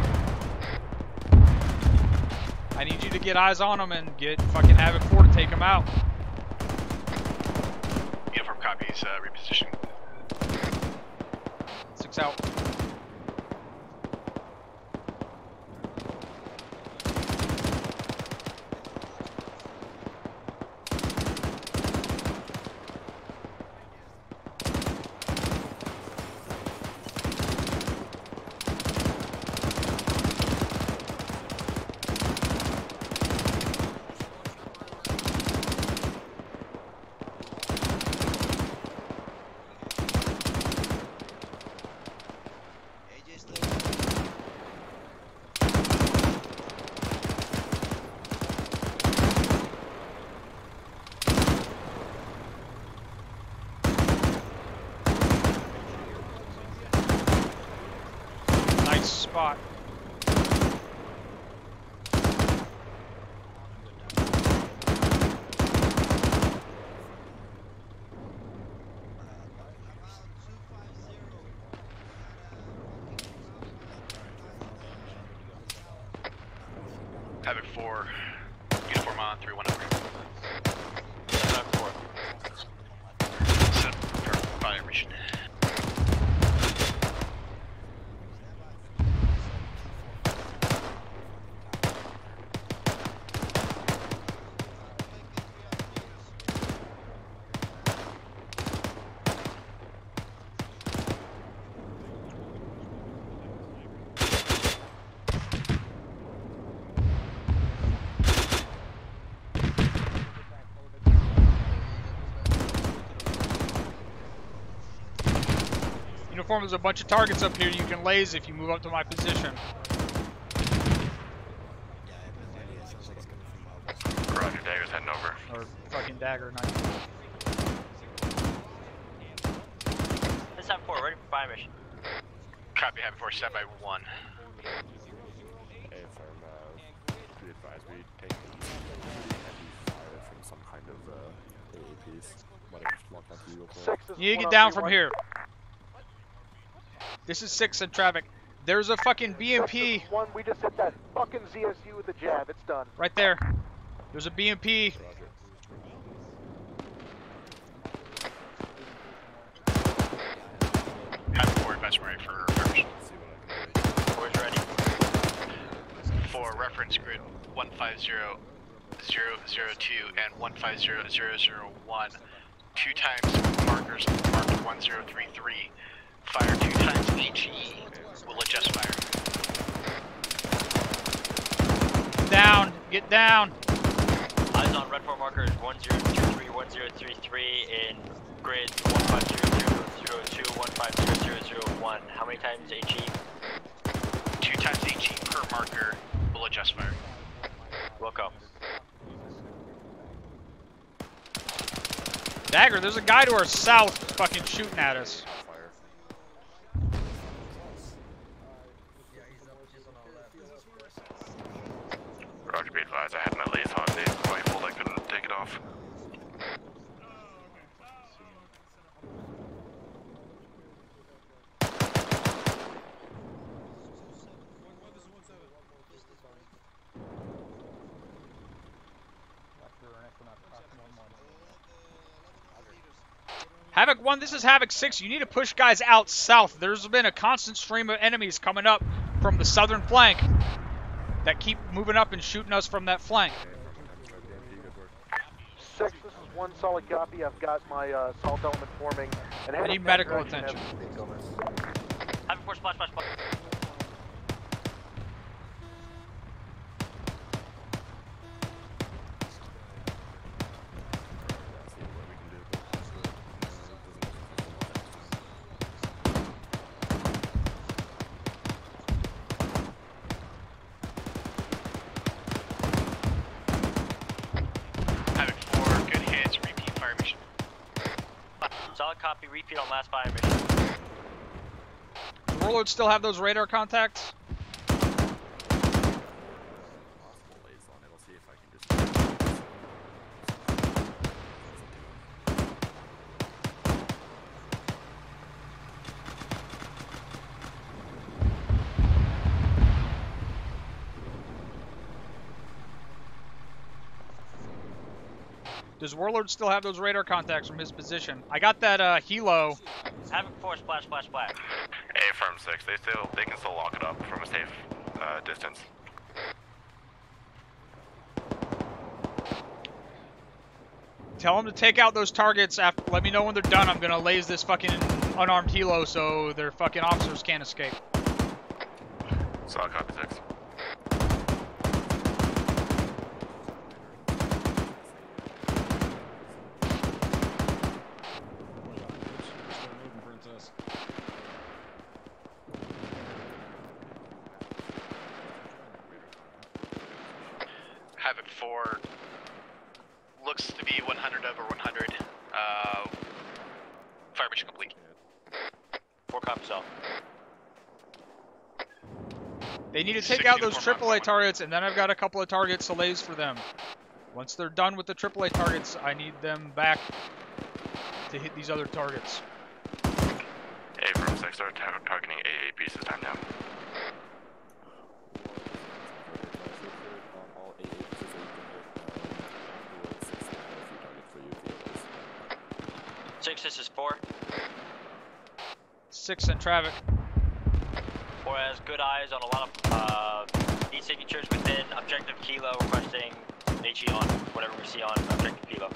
S5: I need you to get eyes on them and get fucking Havoc 4 to take them out.
S14: Uniform copies, reposition.
S5: 6 out. spot.
S14: Havoc 4, uniform on 3100.
S12: Havoc 4.
S14: Set for fire mission.
S5: Uniform, there's a bunch of targets up here you can laze if you move up to my position.
S17: Roger, Dagger's heading over.
S5: Or fucking Dagger, not
S12: This time 4, ready for fire mission.
S14: Copy, Havoc 4, stand by 1.
S17: Hey, firm, we advise we take heavy fire from some kind of AAPs. Whatever's locked onto you.
S5: You get down from here. This is 6 in traffic. There's a fucking BMP.
S16: 1, we just hit that fucking ZSU with a jab. It's done.
S5: Right there. There's a BMP.
S14: Havoc 4, advance ready for reverse.
S12: 4's ready.
S14: 4, reference grid 150002 and 150001. 2 times markers marked 1033. Fire 2 times HE. We'll adjust fire.
S5: Down. Get down.
S12: Eyes on red 4 markers 1023, 1033 in grid 150002, 150001. How many times HE?
S14: 2 times HE per marker. We'll adjust fire.
S12: Wilco.
S5: Dagger, there's a guy to our south fucking shooting at us.
S17: Roger, be advised, I had my lace on the rifle, I couldn't take it off.
S5: Havoc 1, this is Havoc 6. You need to push guys out south. There's been a constant stream of enemies coming up from the southern flank that keep moving up and shooting us from that flank.
S16: 6, this is 1 solid copy. I've got my assault element forming. And
S5: I need medical attention.
S12: Havoc 4, splash, splash, splash. Solid copy, repeat on last fire mission.
S5: Does Warlord still have those radar contacts? Does Warlord still have those radar contacts from his position? I got that helo.
S12: Havoc 4, splash, splash, splash.
S17: A firm 6, they can still lock it up from a safe distance.
S5: Tell them to take out those targets. After, let me know when they're done. I'm gonna laze this fucking unarmed helo so their fucking officers can't escape.
S17: Solid copy 6.
S14: Havoc 4 looks to be 100 over 100. Fire mission complete.
S12: 4 copies off.
S5: They need to take out those AAA targets, and then I've got a couple of targets to laze for them. Once they're done with the AAA targets, I need them back to hit these other targets.
S17: A from 6 are targeting AA pieces time now. All AA pieces that you can hit, 6 targets for you.
S12: 6, this is 4.
S5: 6 in traffic.
S12: 4 has good eyes on a lot of need signatures within objective Kilo, requesting HE on whatever we see on objective Kilo.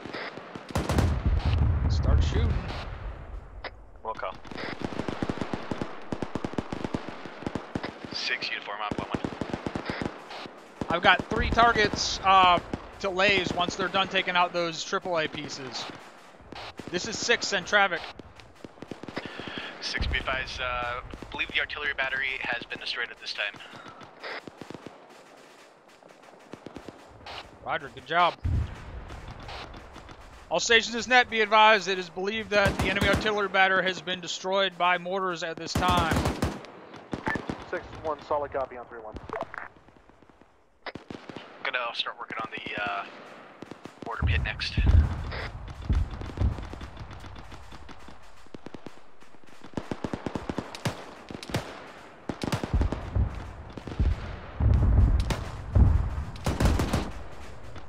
S5: Start shooting.
S12: We'll come.
S14: 6 uniform on 1-1.
S5: I've got 3 targets to laze once they're done taking out those AAA pieces. This is 6 in traffic.
S14: 6 be advised, believe the artillery battery has been destroyed at this time.
S5: Roger, good job. All stations is net, be advised, it is believed that the enemy artillery battery has been destroyed by mortars at this time.
S16: 6-1, solid copy on 3-1.
S14: Gonna start working on the mortar pit next.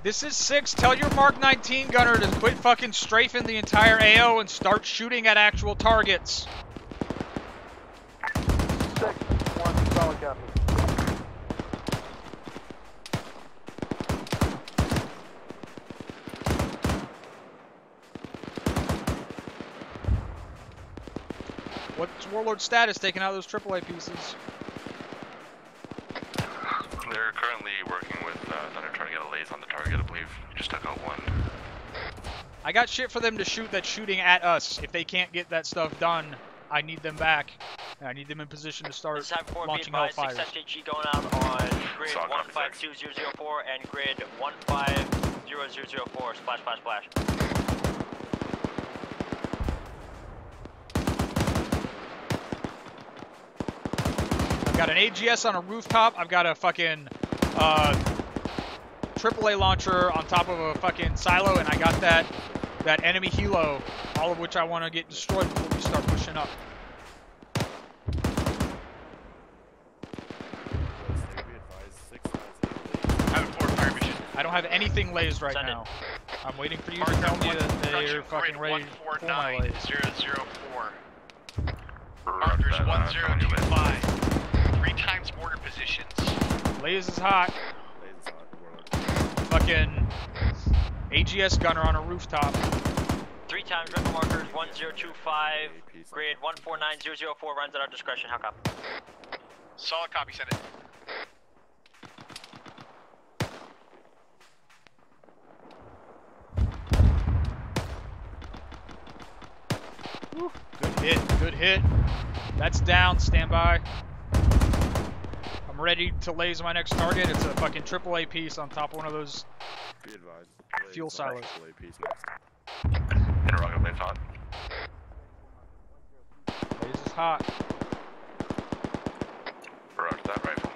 S5: This is 6. Tell your Mark 19 gunner to quit fucking strafing the entire AO and start shooting at actual targets.
S16: 6-1, solid copy.
S5: What's Warlord's status taking out those AAA pieces?
S17: They're currently working with Thunder trying to get a laze on the target, I believe. Just took out 1.
S5: I got shit for them to shoot that's shooting at us. If they can't get that stuff done, I need them back. I need them in position to start launching hellfires.
S12: 6 FTG going out on grid 152004 and grid 150004. Splash, splash, splash.
S5: I've got an AGS on a rooftop. I've got a fucking AAA launcher on top of a fucking silo, and I got that enemy helo, all of which I want to get destroyed before we start pushing up. I don't have anything lased right now. I'm waiting for you to tell me that they're fucking ready to pull my laze.
S14: 004. Markers 1025. 3 times mortar positions.
S5: Laze is hot. Fucking AGS gunner on a rooftop.
S12: 3 times rebel markers 1025. Grid 149004 runs at our discretion. How come?
S14: Solid copy, send it.
S5: Whew. Good hit, good hit. That's down, stand by. I'm ready to laze my next target. It's a fucking AAA piece on top of one of those fuel silos.
S17: Interrogative lane's hot.
S5: Laze is hot.
S17: Roger that rifle.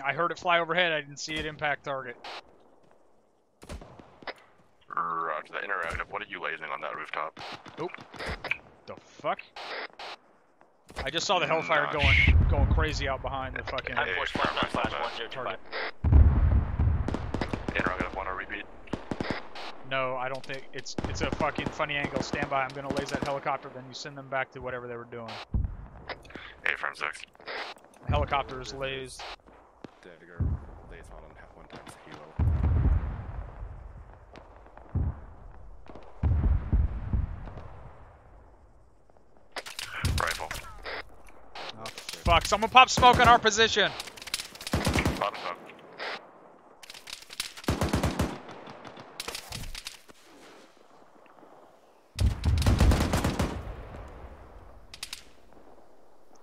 S5: I heard it fly overhead. I didn't see it impact target.
S17: Roger that. Interactive. What are you lasing on that rooftop?
S5: Nope. The fuck? I just saw the hellfire going crazy out behind the fucking target.
S17: Interrogative. Want to repeat?
S5: No, I don't think it's a fucking funny angle. Stand by. I'm gonna laze that helicopter. Then you send them back to whatever they were doing.
S17: A from 6.
S5: The helicopter is lazed.
S17: Dagger lays on 1 times helo. Rifle.
S5: Oh, fuck, someone pop smoke on our position.
S17: Pop smoke.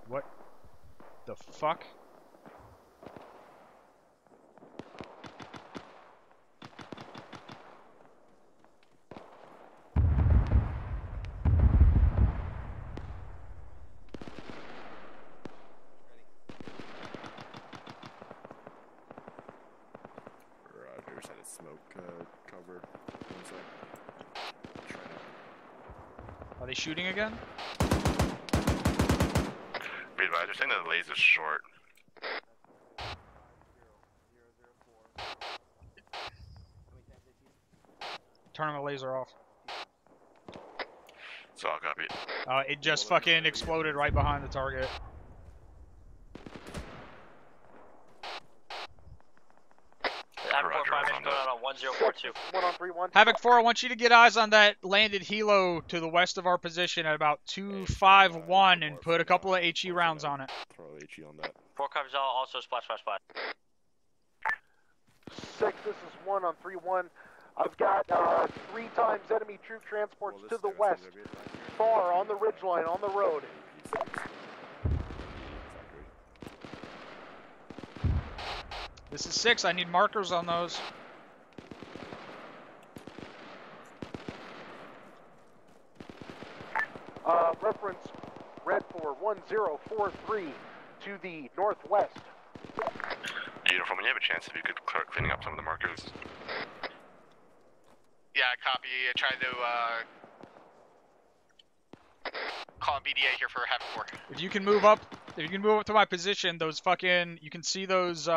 S5: What the The fuck?
S17: Roger, set a smoke cover. 1 sec.
S5: Are they shooting again?
S18: Be advised, they're saying that the laser's short.
S5: Turn the laser off.
S18: So I'll copy it.
S5: It just fucking exploded right behind the target.
S12: Havoc 4, 5 minutes going on 1042.
S16: 1-on-3-1.
S5: Havoc 4, I want you to get eyes on that landed helo to the west of our position at about 251 and put a couple of HE rounds on it.
S17: Throw HE on that.
S12: 4 comes out, also splash, splash, splash.
S16: 6, this is 1-on-3-1. I've got 3 times enemy troop transports to the west, far on the ridgeline, on the road.
S5: This is 6, I need markers on those.
S16: Reference red for 1043 to the northwest.
S18: Uniform, when you have a chance, if you could start cleaning up some of the markers.
S14: Yeah, copy. I tried to call BDA here for Havoc 4.
S5: If you can move up to my position, those fucking, you can see those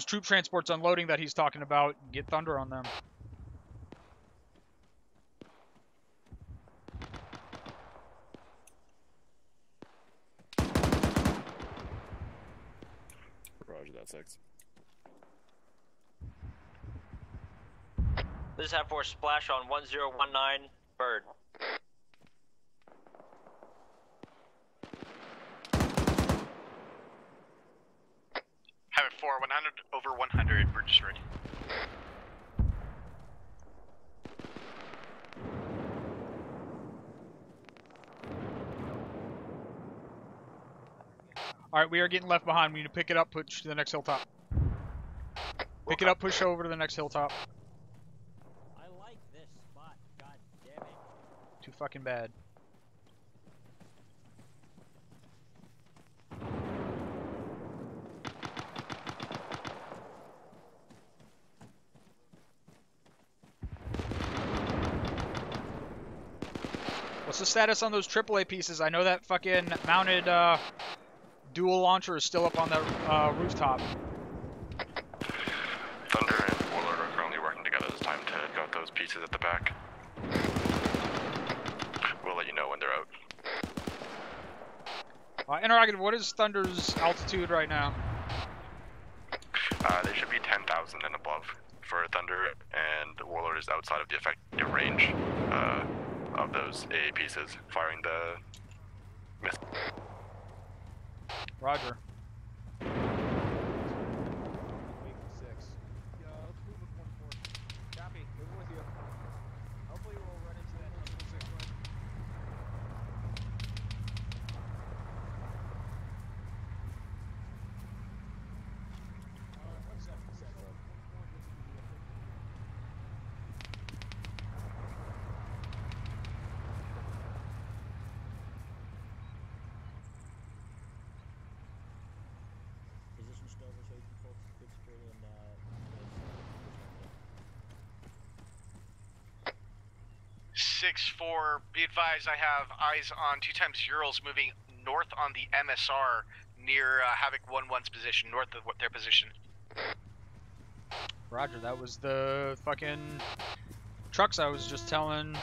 S5: troop transports unloading that he's talking about. Get thunder on them.
S17: Roger that, 6.
S12: This is Havoc 4 splash on 1019 bird.
S14: Havoc 4, 100 over 100. We're just ready.
S5: Alright, we are getting left behind. We need to pick it up, push to the next hilltop. Pick it up, push over to the next hilltop.
S3: I like this spot, god damn it.
S5: Too fucking bad. What's the status on those AAA pieces? I know that fucking mounted dual launcher is still up on the rooftop.
S18: Thunder and Warlord are currently working together. It's time to go with those pieces at the back. We'll let you know when they're out.
S5: Interrogative, what is Thunder's altitude right now?
S18: They should be 10,000 and above for Thunder, and the Warlord is outside of the effective range of those AA pieces, firing the missile.
S5: Roger.
S3: Position still over so you can pull good security and
S14: 6-4, be advised I have eyes on 2 times Urals moving north on the MSR near Havoc 1-1's position, north of their position.
S5: Roger, that was the fucking trucks I was just telling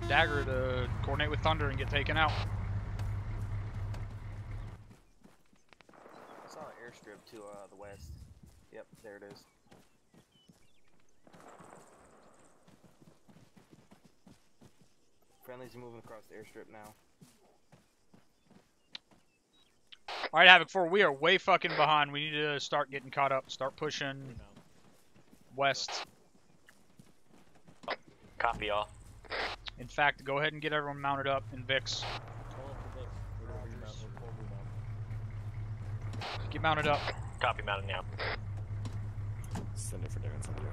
S5: Dagger to coordinate with Thunder and get taken out.
S13: I saw an airstrip to the west. Yep, there it is. Friendlies are moving across the airstrip now.
S5: Alright, Havoc 4, we are way fucking behind. We need to start getting caught up. Start pushing west.
S12: Copy all.
S5: In fact, go ahead and get everyone mounted up in VIX.
S3: pull up the
S5: Get mounted up.
S12: Copy, mounted now.
S17: Send it for Darren, send it.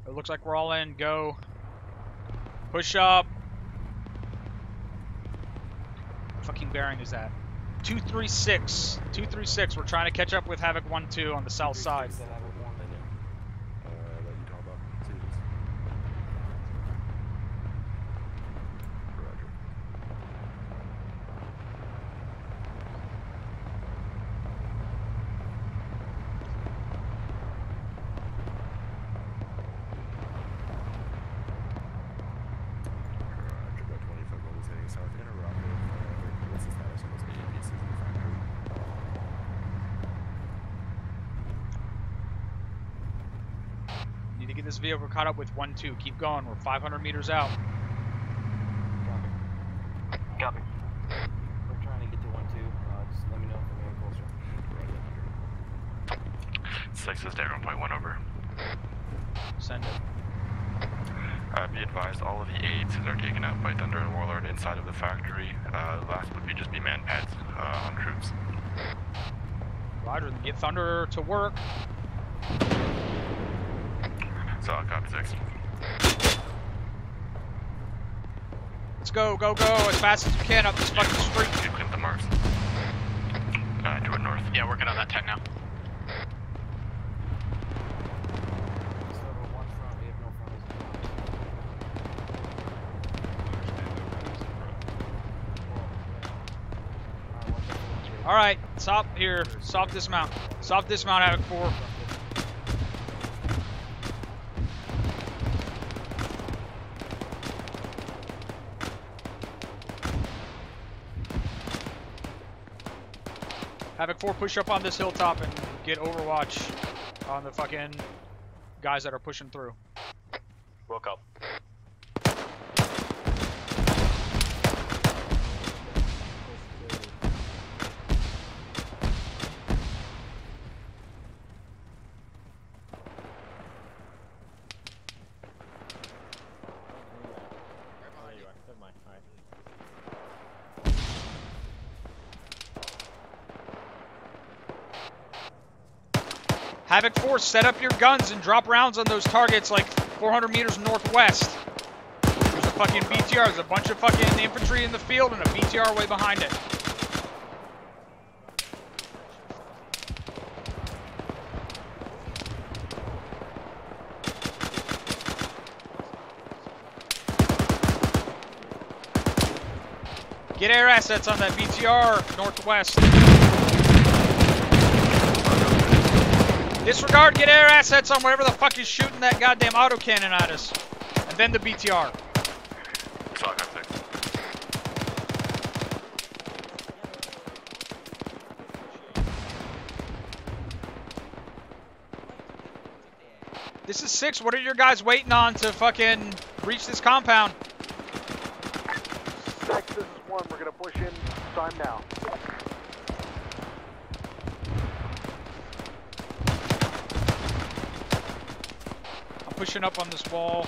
S5: It looks like we're all in. Go. Push up. What fucking bearing is that? 236. 236. We're trying to catch up with Havoc 1-2 on the south side. Need to get this vehicle caught up with 1-2. Keep going. We're 500 meters out.
S13: Copy. We're trying to get to 1-2. Just let me know if we're getting closer.
S18: 6 is Darren, 1.1 over.
S5: Send it.
S18: Be advised, all of the aids are taken out by Thunder and Warlord inside of the factory. Last would just be man pads on troops.
S5: Roger, get Thunder to work.
S18: Solid copy 6.
S5: Let's go, go, go, as fast as we can up this fucking street.
S18: You clean the marks. To it north.
S6: Yeah, working on that 10 now.
S5: Alright, stop here. Soft dismount. Soft dismount, Havoc 4. Havoc 4, push up on this hilltop and get overwatch on the fucking guys that are pushing through.
S12: Woke up.
S5: Havoc 4, set up your guns and drop rounds on those targets like 400 meters northwest. There's a fucking BTR. There's a bunch of fucking infantry in the field and a BTR way behind it. Get air assets on that BTR northwest. Disregard, get air assets on whatever the fuck is shooting that goddamn autocannon at us. And then the BTR. This is 6. What are your guys waiting on to fucking reach this compound?
S16: 6, this is 1. We're gonna push in. Time now.
S5: Pushing up on this wall.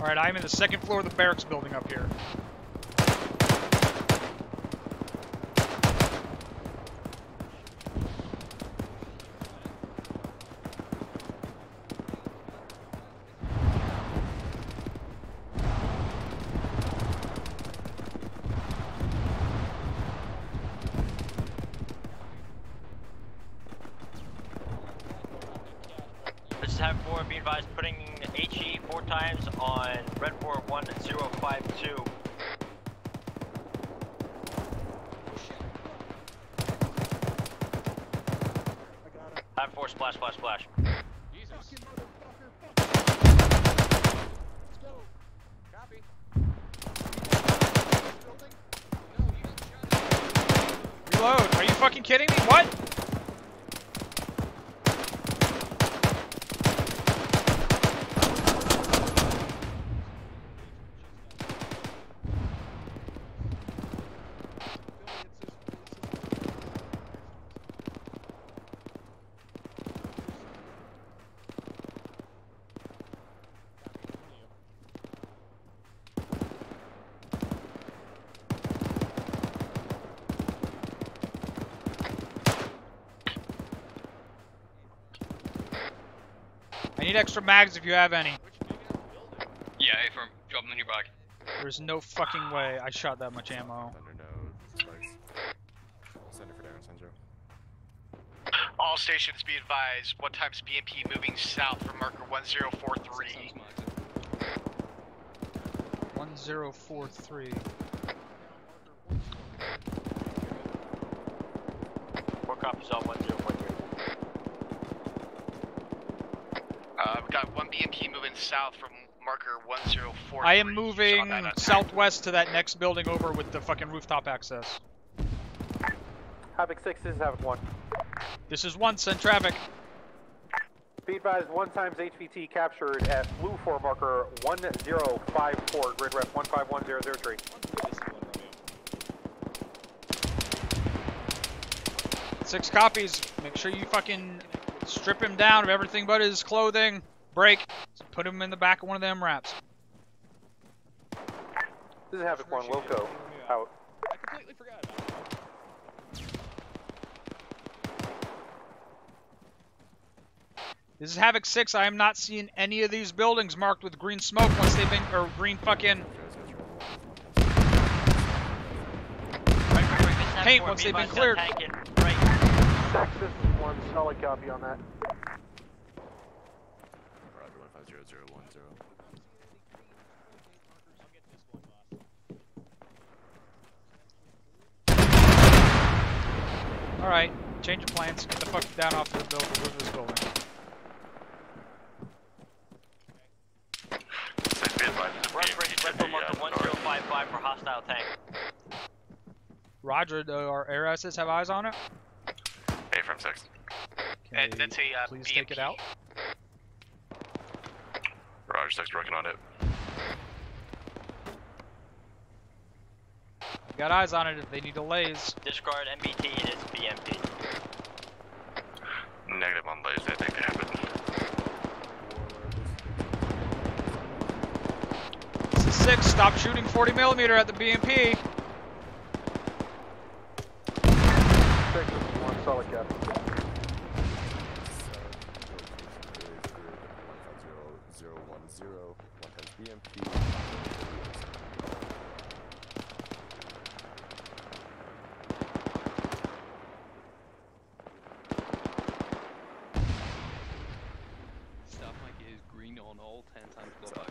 S5: Alright, I'm in the second floor of the barracks building up here.
S12: This is Have 4, be advised, putting HE 4 times on Red 4 1052. Have 4, splash, splash, splash.
S7: Jesus. Copy.
S5: Reload. Are you fucking kidding me? What? I need extra mags if you have any.
S15: Yeah, A-firm. Drop them in your bag.
S5: There's no fucking way I shot that much ammo.
S14: All stations be advised, 1 times BMP moving south from marker 1043.
S5: 1043.
S12: What copies all 1043?
S14: We've got 1 BMP moving south from marker 1043.
S5: I am moving southwest to that next building over with the fucking rooftop access.
S16: Havoc 6, this is Havoc 1.
S5: This is 1, send traffic.
S16: Be advised, 1 times HVT captured at Blue 4 marker 1054, grid ref 151003.
S5: Six copies. Make sure you fucking strip him down of everything but his clothing. Break. Put him in the back of one of them wraps.
S16: This is Havoc 1, Wilco, out.
S7: I completely forgot about that.
S5: This is Havoc 6. I am not seeing any of these buildings marked with green smoke once they've been, or green fucking paint once they've been cleared.
S16: Six, this is 1, solid copy on that.
S17: Roger, 150010.
S5: Alright, change of plans. Get the fuck down off the roof of this building.
S12: Red 4 marker 1055 for hostile tank.
S5: Roger, our air assets have eyes on it?
S18: A from 6.
S14: And that's a
S5: please
S14: BMP.
S5: take it out.
S18: Roger, 6 working on it.
S5: I've got eyes on it if they need delays.
S12: Discard MBT, it is BMP.
S18: Negative on lays, I think they happen.
S5: This is 6, stop shooting 40mm at the BMP.
S16: 6, this is 1, solid copy.
S17: 15010, 1 times BMP.
S15: Stuff like it is green on all 10 times go back.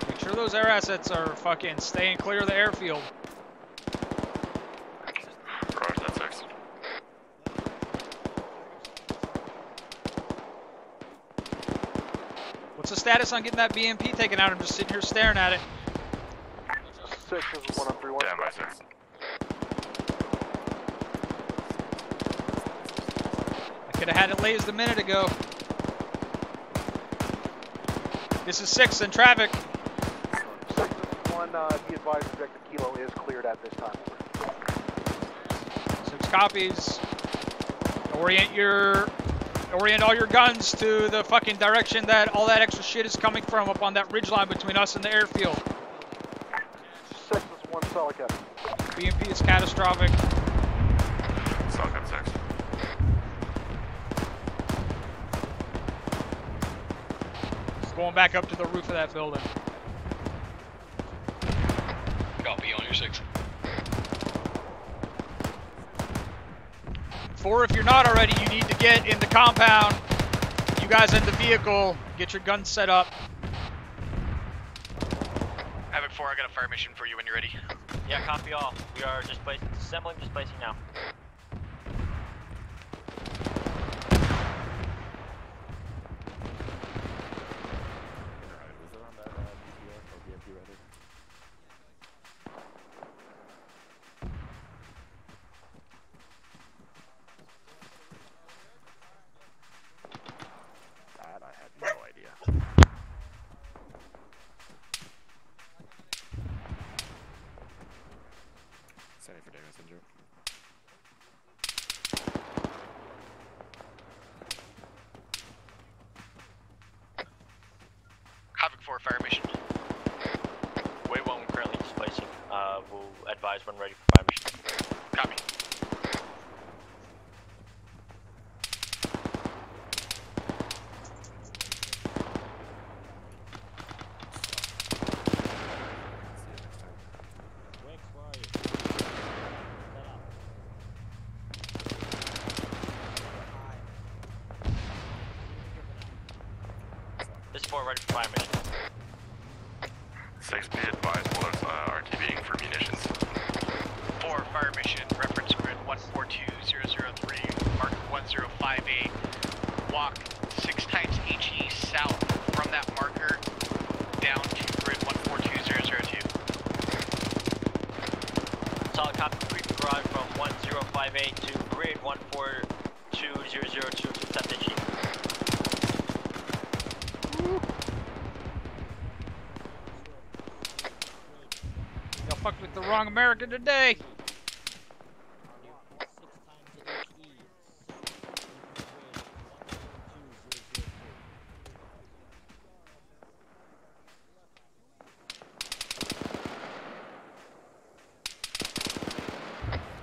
S5: Make sure those air assets are fucking staying clear of the airfield.
S18: Roger, that's 6.
S5: What's the status on getting that BMP taken out? I'm just sitting here staring at it.
S16: 6, this is 1 on 31.
S18: Stand by 6.
S5: I could have had it lased a minute ago. This is 6 in traffic.
S16: 6, this is 1, be advised objective Kilo is cleared at this time.
S5: 6 copies. Orient all your guns to the fucking direction that all that extra shit is coming from up on that ridge line between us and the airfield.
S16: 6 is 1 solid cap.
S5: BMP is catastrophic.
S18: Solid cap 6.
S5: It's going back up to the roof of that building.
S8: Copy on your 6.
S5: 4, if you're not already, you need to get in the compound. You guys in the vehicle, get your guns set up.
S14: Havoc 4, I got a fire mission for you when you're ready.
S12: Yeah, copy all. We are displacing now.
S17: That I had no idea. Standing for damage, Andrew.
S14: Havoc 4, fire mission.
S12: Wait, one, we're currently displacing. We'll advise when ready for fire mission.
S14: Copy.
S12: This is 4 ready for fire mission.
S18: 6, be advised, Willard's RTBing for munitions.
S14: 4, fire mission, reference grid 142003, mark 1058. Walk 6 times HE south from that marker down to grid 142002.
S12: Solid copy, creep garage from 1058 to grid 142002 to accept HE.
S5: Y'all fucked with the wrong American today.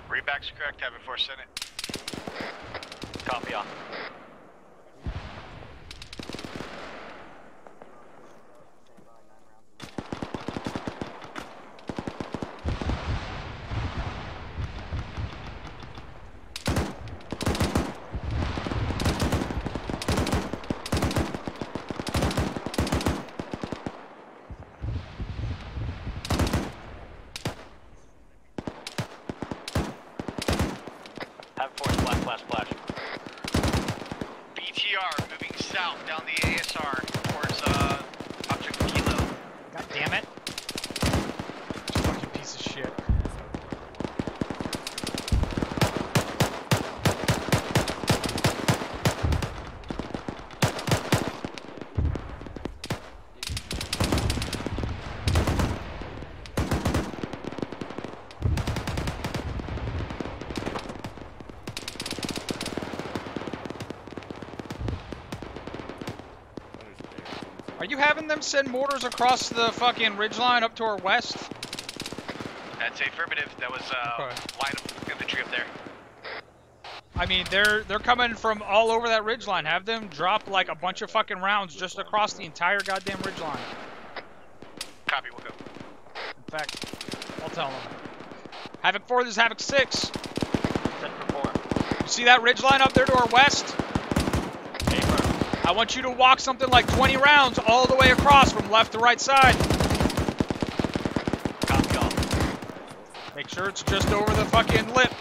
S14: Readback's correct, Havoc 4, send it.
S12: Copy on. Have 4 splash.
S14: BTR moving south down the ASR towards object Kilo.
S5: God damn it. Fucking piece of shit. Are you having them send mortars across the fucking ridgeline up to our west?
S14: That's affirmative. That was line of infantry up there.
S5: I mean, they're coming from all over that ridgeline. Have them drop like a bunch of fucking rounds just across the entire goddamn ridgeline.
S14: Copy, we'll go.
S5: In fact, I'll tell them. Havoc 4, this is Havoc 6.
S12: Send for 4.
S5: You see that ridgeline up there to our west? I want you to walk something like 20 rounds all the way across from left to right side.
S12: Copy all.
S5: Make sure it's just over the fucking lip.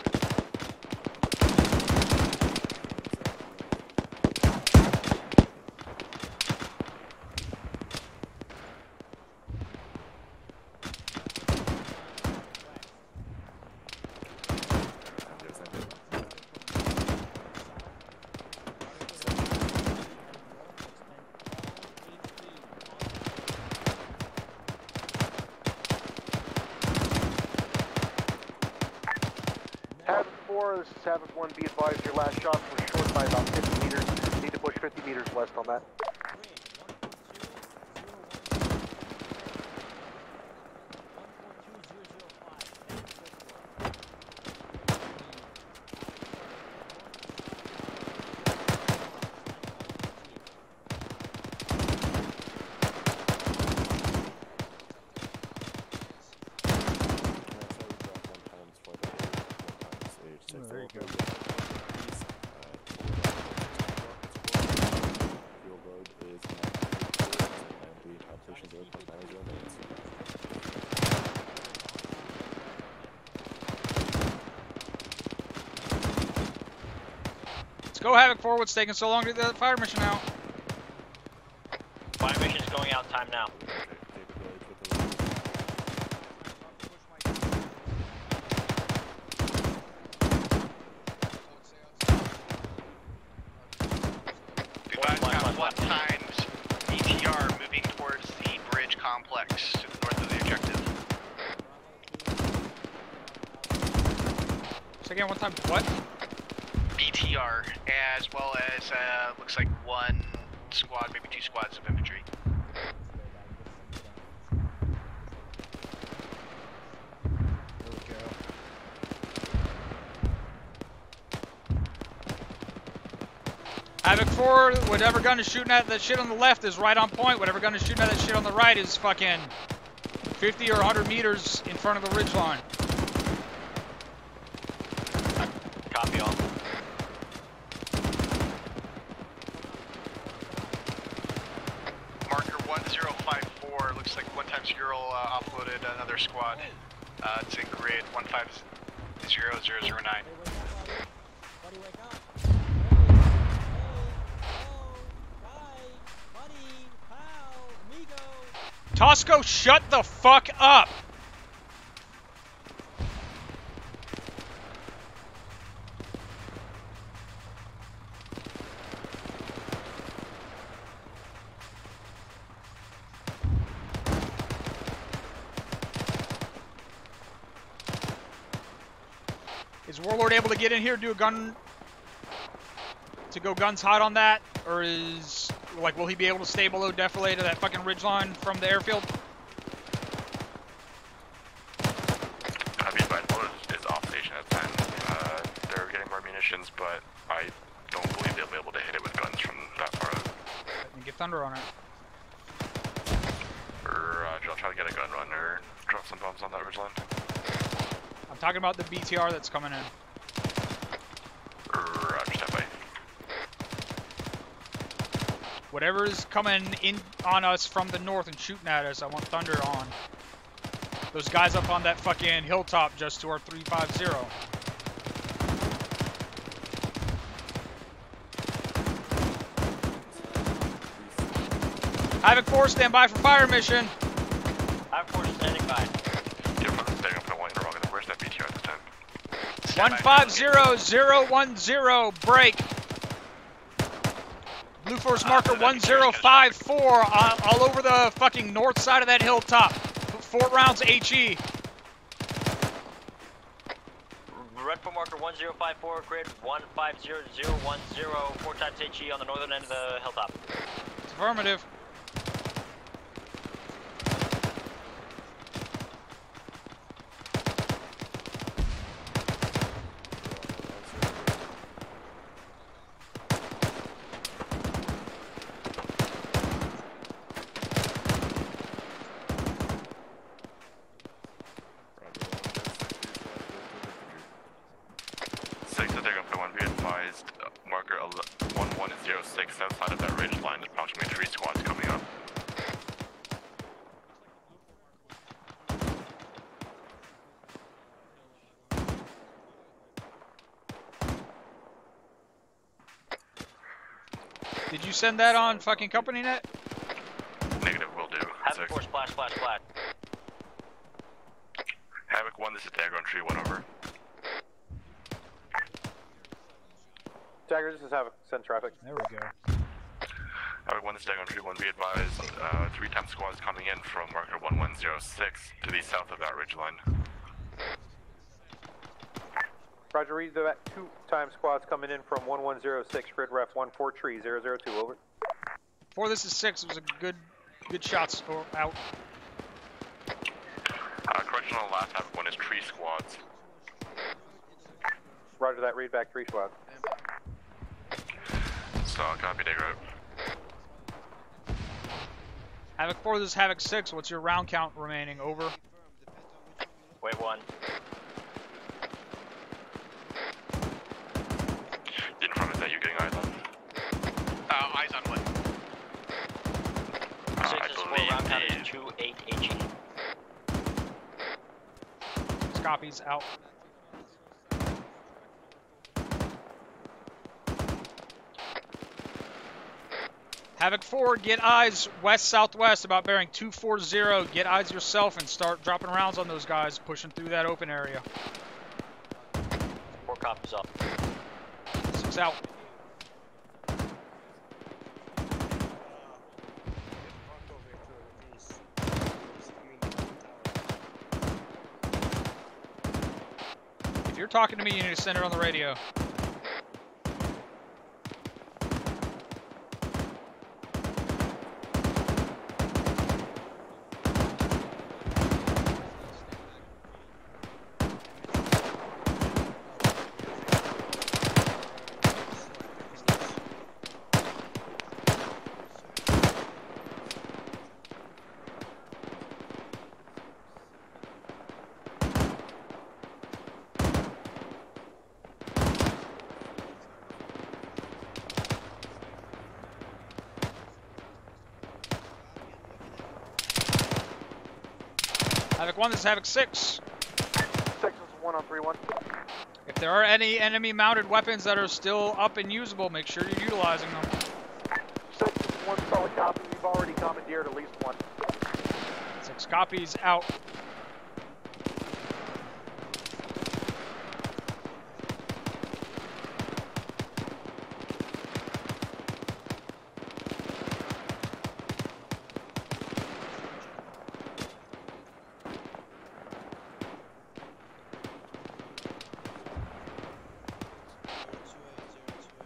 S16: 254, this is Havoc 1, be advised your last shots were short by about 50 meters. Need to push 50 meters west on that.
S17: There you go. Fuel road is and the calculations are 0.90 minutes.
S5: Let's go, Havoc 4. What's taking so long to get the fire mission out?
S12: Fire mission's going out time now.
S14: What times ETR moving towards the bridge complex to the north of the objective?
S5: So again, one time, what?
S14: BTR, as well as looks like one squad, maybe two squads of infantry.
S5: There we go. Havoc 4, whatever gun is shooting at that shit on the left is right on point. Whatever gun is shooting at that shit on the right is fucking 50 or 100 meters in front of the ridge line.
S12: Copy all.
S14: Marker 1054, looks like one times girl offloaded another squad. It's in grid 150009.
S5: Tosco, shut the fuck up! Is Warlord able to get in here, do a gun, to go guns hot on that? Or is, like, will he be able to stay below defilade to that fucking ridgeline from the airfield?
S18: I mean, my Warlord is off station at the time. They're getting more munitions, but I don't believe they'll be able to hit it with guns from that far out.
S5: And get thunder on it.
S18: Or I'll try to get a gun run or drop some bombs on that ridgeline.
S5: I'm talking about the BTR that's coming in.
S18: Roger, stand by.
S5: Whatever is coming in on us from the north and shooting at us, I want thunder on. Those guys up on that fucking hilltop just to our 350. Havoc 4, stand by for fire mission.
S12: Havoc 4 standing by.
S18: Where's that BTR at the time?
S5: 150010, break. Blue Force marker 1054 all over the fucking north side of that hilltop. 4 rounds HE.
S12: Red for marker 1054, grid 150010, 4 times HE on the northern end of the hilltop.
S5: It's affirmative.
S18: Marker 1106 outside of that ridge line, approximately 3 squads coming up.
S5: Did you send that on fucking company net?
S18: Negative, will do.
S12: Havoc 4, splash, splash, splash.
S18: Havoc 1, this is Dagger on tree 1 over.
S16: Dagger, this is Havoc, send traffic.
S5: There we go.
S18: Havoc 1, this is Dagger on tree 1, be advised, 3 times squads coming in from marker 1106 to the south of that ridge line.
S16: Roger, read that 2-time squads coming in from 1106, grid ref 143-002, over.
S5: 4, this is 6. It was a good shots out.
S18: Correction on the last Havoc 1 is tree squads.
S16: Roger that, read back 3 squads.
S18: So, copy, dig route.
S5: Havoc 4, this is Havoc 6. What's your round count remaining? Over.
S12: Wait 1.
S18: In front of that, you getting eyes on?
S14: Eyes on what?
S12: 6 is 4, round count is 28 HE.
S5: Copies out. Havoc 4, get eyes west-southwest about bearing 240. Get eyes yourself and start dropping rounds on those guys, pushing through that open area.
S12: 4 copies up.
S5: 6 out. If you're talking to me, you need to send it on the radio. Havoc 1, this is Havoc 6.
S16: 6 is 1 on 3-1.
S5: If there are any enemy mounted weapons that are still up and usable, make sure you're utilizing them.
S16: 6 is 1 solid copy. We've already commandeered at least 1.
S5: 6 copies out.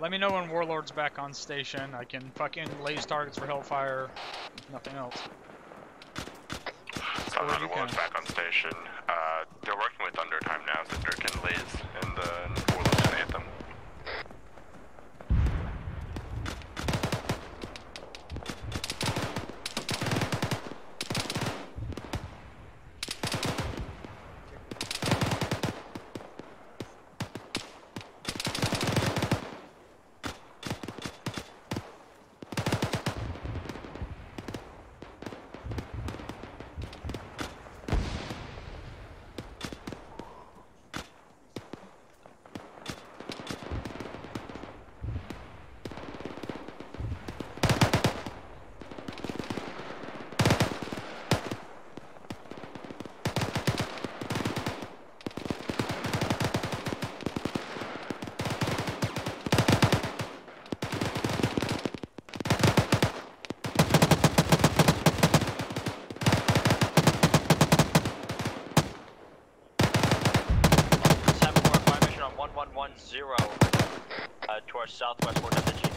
S5: Let me know when Warlord's back on station. I can fucking laze targets for Hellfire, if nothing else.
S18: So the Warlord's back on station. They're working with Thunder time now, so Dirk can laze and the Warlord's gonna hit them.
S12: To our southwest towards SG.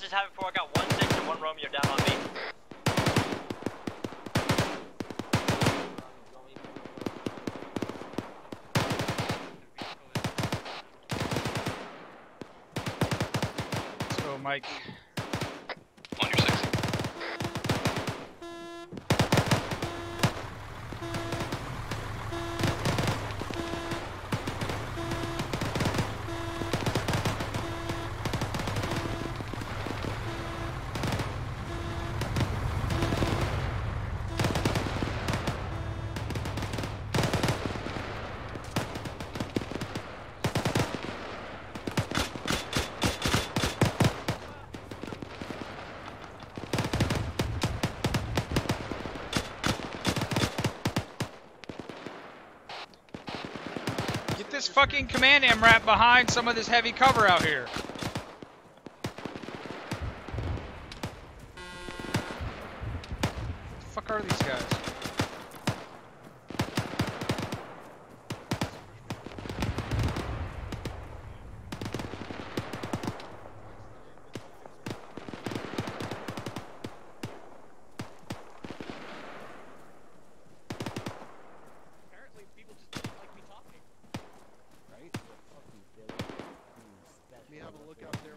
S12: is having 4. I got 1-6 and 1 Romeo down on me.
S5: Let's go, Mike.
S8: On your 6.
S5: Get this fucking command MRAP behind some of this heavy cover out here. What the fuck are these guys?
S9: Apparently, people just don't like me talking.
S11: Right?
S9: Let me have a look out there.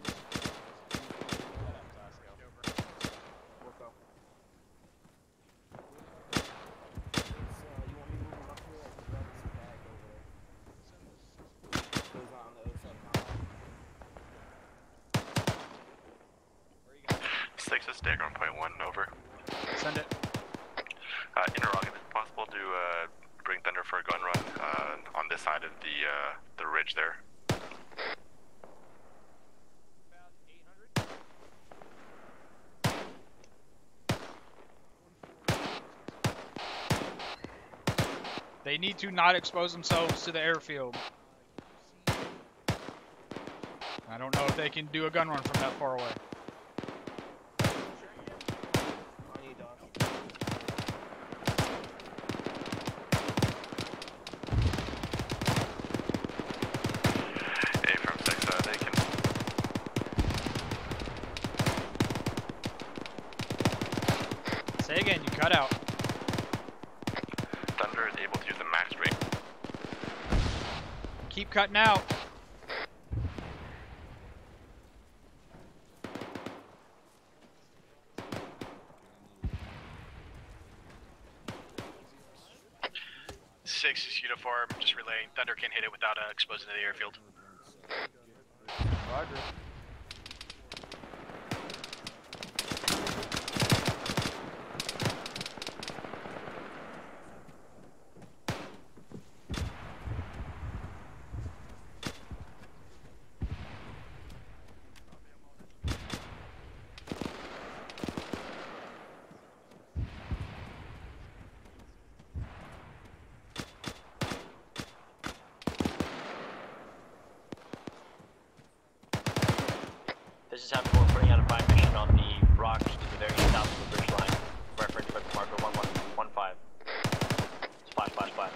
S18: Six is Dagger 1.1, over.
S5: Send it.
S18: Interrogative, is it possible to bring Thunder for a gun run on this side of the ridge there?
S5: They need to not expose themselves to the airfield. I don't know if they can do a gun run from that far away.
S18: From 6, they can.
S5: Say again, you cut out.
S18: Thunder is able to use the max rate.
S5: Keep cutting out.
S14: Six is uniform, just relaying. Thunder can hit it without exposing to the airfield.
S13: Roger.
S12: This is having 4 putting out a 5 mission on the rocks to the very south of the bridge line. Reference red marker 1115. It's 555.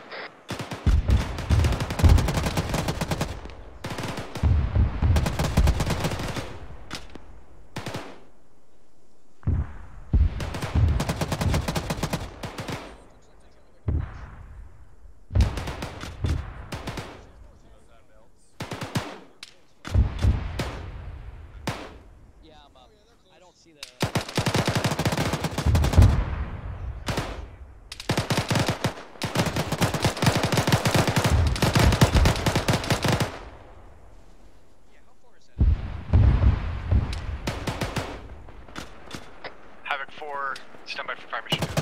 S14: Havoc 4, stand by for fire mission.
S12: 4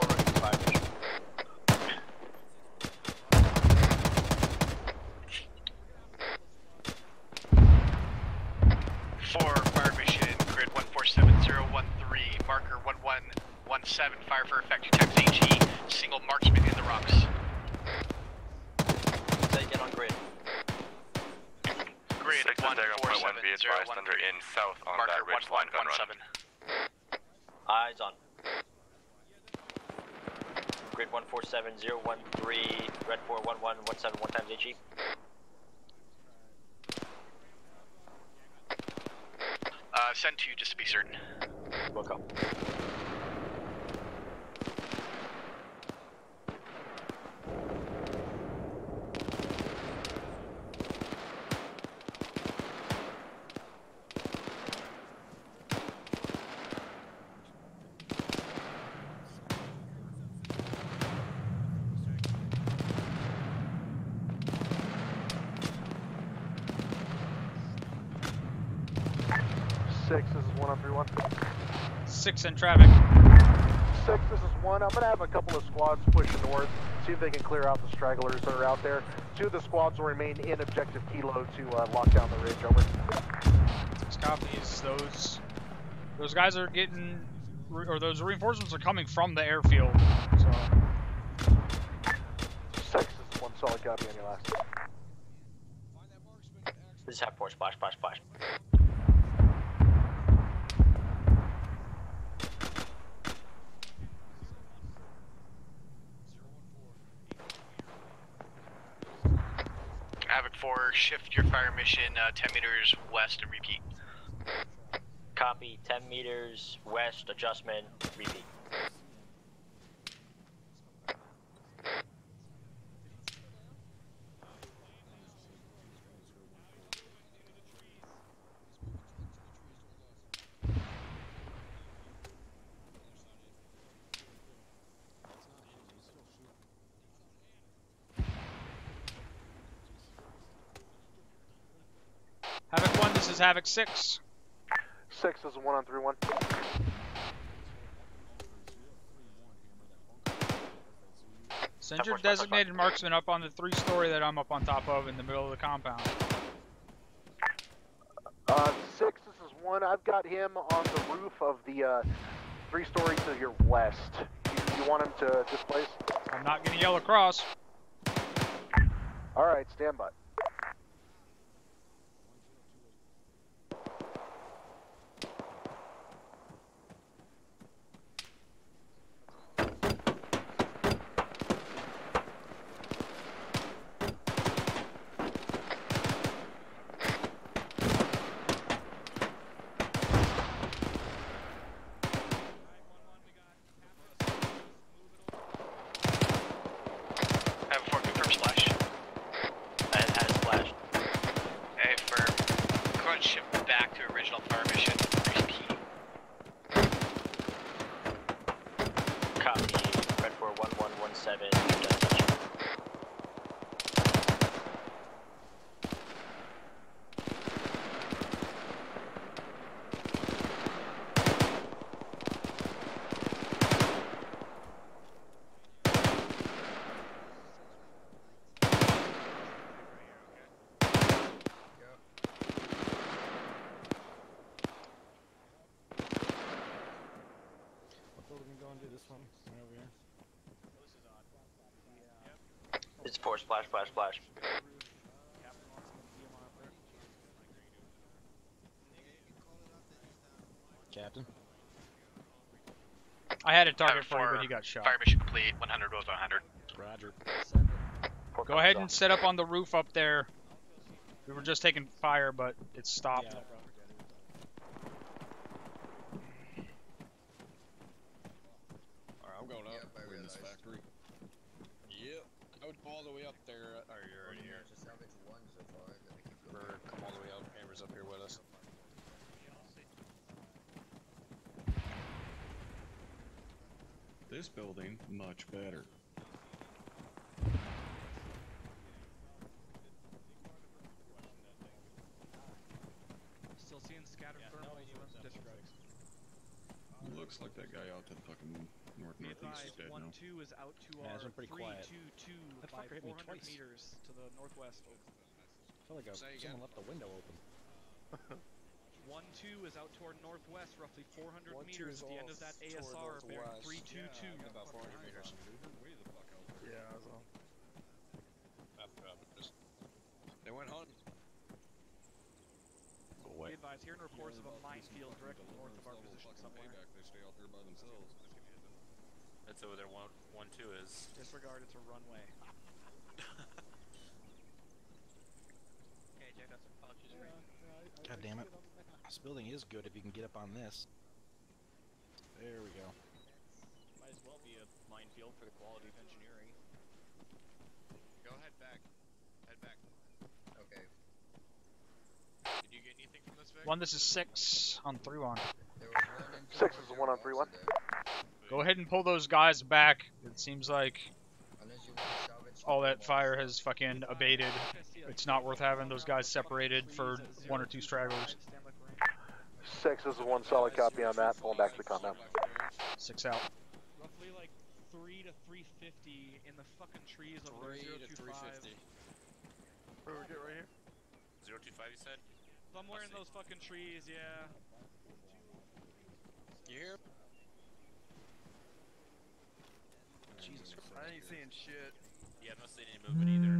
S12: ready for 5 mission.
S14: For fire mission, grid 147013, marker 1117, fire for effect, detects HE, single marksman in the rocks.
S12: Say again on grid.
S14: Grid
S18: 6 is Dagger 1.1, be advised Thunder in south on that ridge line gun run.
S12: Eyes on. Grid 147013, red 41117, 1 times HE.
S14: send 2 just to be certain.
S12: Welcome.
S16: This is 1 on 3-1.
S5: 6 in traffic.
S16: 6, this is 1. I'm going to have a couple of squads push north, see if they can clear out the stragglers that are out there. 2 of the squads will remain in objective kilo to lock down the ridge, over.
S5: 6 copies. Those guys are getting, or those reinforcements are coming from the airfield. So.
S16: 6 is 1 solid copy on your last.
S12: This is half port, splash, splash, splash.
S14: Havoc 4, shift your fire mission 10 meters west and repeat.
S12: Copy, 10 meters west, adjustment, repeat.
S5: Havoc 1, this is Havoc 6.
S16: 6 is 1 on 3-1.
S5: Send your designated marksman up on the 3-story that I'm up on top of in the middle of the compound.
S16: 6, this is 1. I've got him on the roof of the 3-story to your west. You want him to displace?
S5: I'm not going to yell across.
S16: Alright, stand by.
S12: It's 4, splash, splash, splash.
S2: Captain?
S5: I had a target for you, but he got shot.
S14: Fire mission complete, 100 over 100.
S2: Roger.
S5: Go ahead and set up on the roof up there. We were just taking fire, but it stopped.
S2: Yeah.
S10: Alright, I'm going up. We're in this factory.
S1: Yep. I would come all the way up there. Oh, you're already here. Or come all the way up. Amber's up here with us.
S10: This building, much better.
S9: Still seeing scattered thermals around the district.
S10: Looks like that guy out to the fucking northeast is dead now.
S9: 1-2 is out to our 3-2-2 by 400 meters to the northwest.
S2: I feel like someone left the window open.
S9: 1-2 is out toward northwest, roughly 400 meters at the end of that ASR, bearing 3-2-2.
S1: Yeah, about 400 meters.
S9: Yeah, I was on.
S1: They went hunting.
S9: Be advised, hearing reports of a minefield directly north of our position somewhere.
S10: They stay out there by themselves.
S15: That's over there. 1-2 is.
S9: Disregard, it's a runway.
S15: Okay, Jack, got some pouches for you.
S2: God damn it. This building is good if you can get up on this. There we go.
S9: Might as well be a minefield for the quality of engineering.
S7: Go head back. Head back. Okay. Did you get anything from this, Vic?
S5: One, this is 6 on 3-1.
S16: 6 is 1 on 3-1.
S5: Go ahead and pull those guys back. It seems like all that fire has fucking abated. It's not worth having those guys separated for 1 or 2 stragglers.
S16: 6 is 1 solid copy on that. Pulling back to the compound.
S5: 6 out.
S9: Roughly like 3 to 350 in the fucking trees over there.
S1: 3 to 350.
S16: Where we get right here?
S18: 025, you said?
S9: Somewhere in those fucking trees, yeah.
S1: You hear?
S16: Jesus Christ. I ain't seeing shit.
S18: Yeah, I'm not seeing any movement either.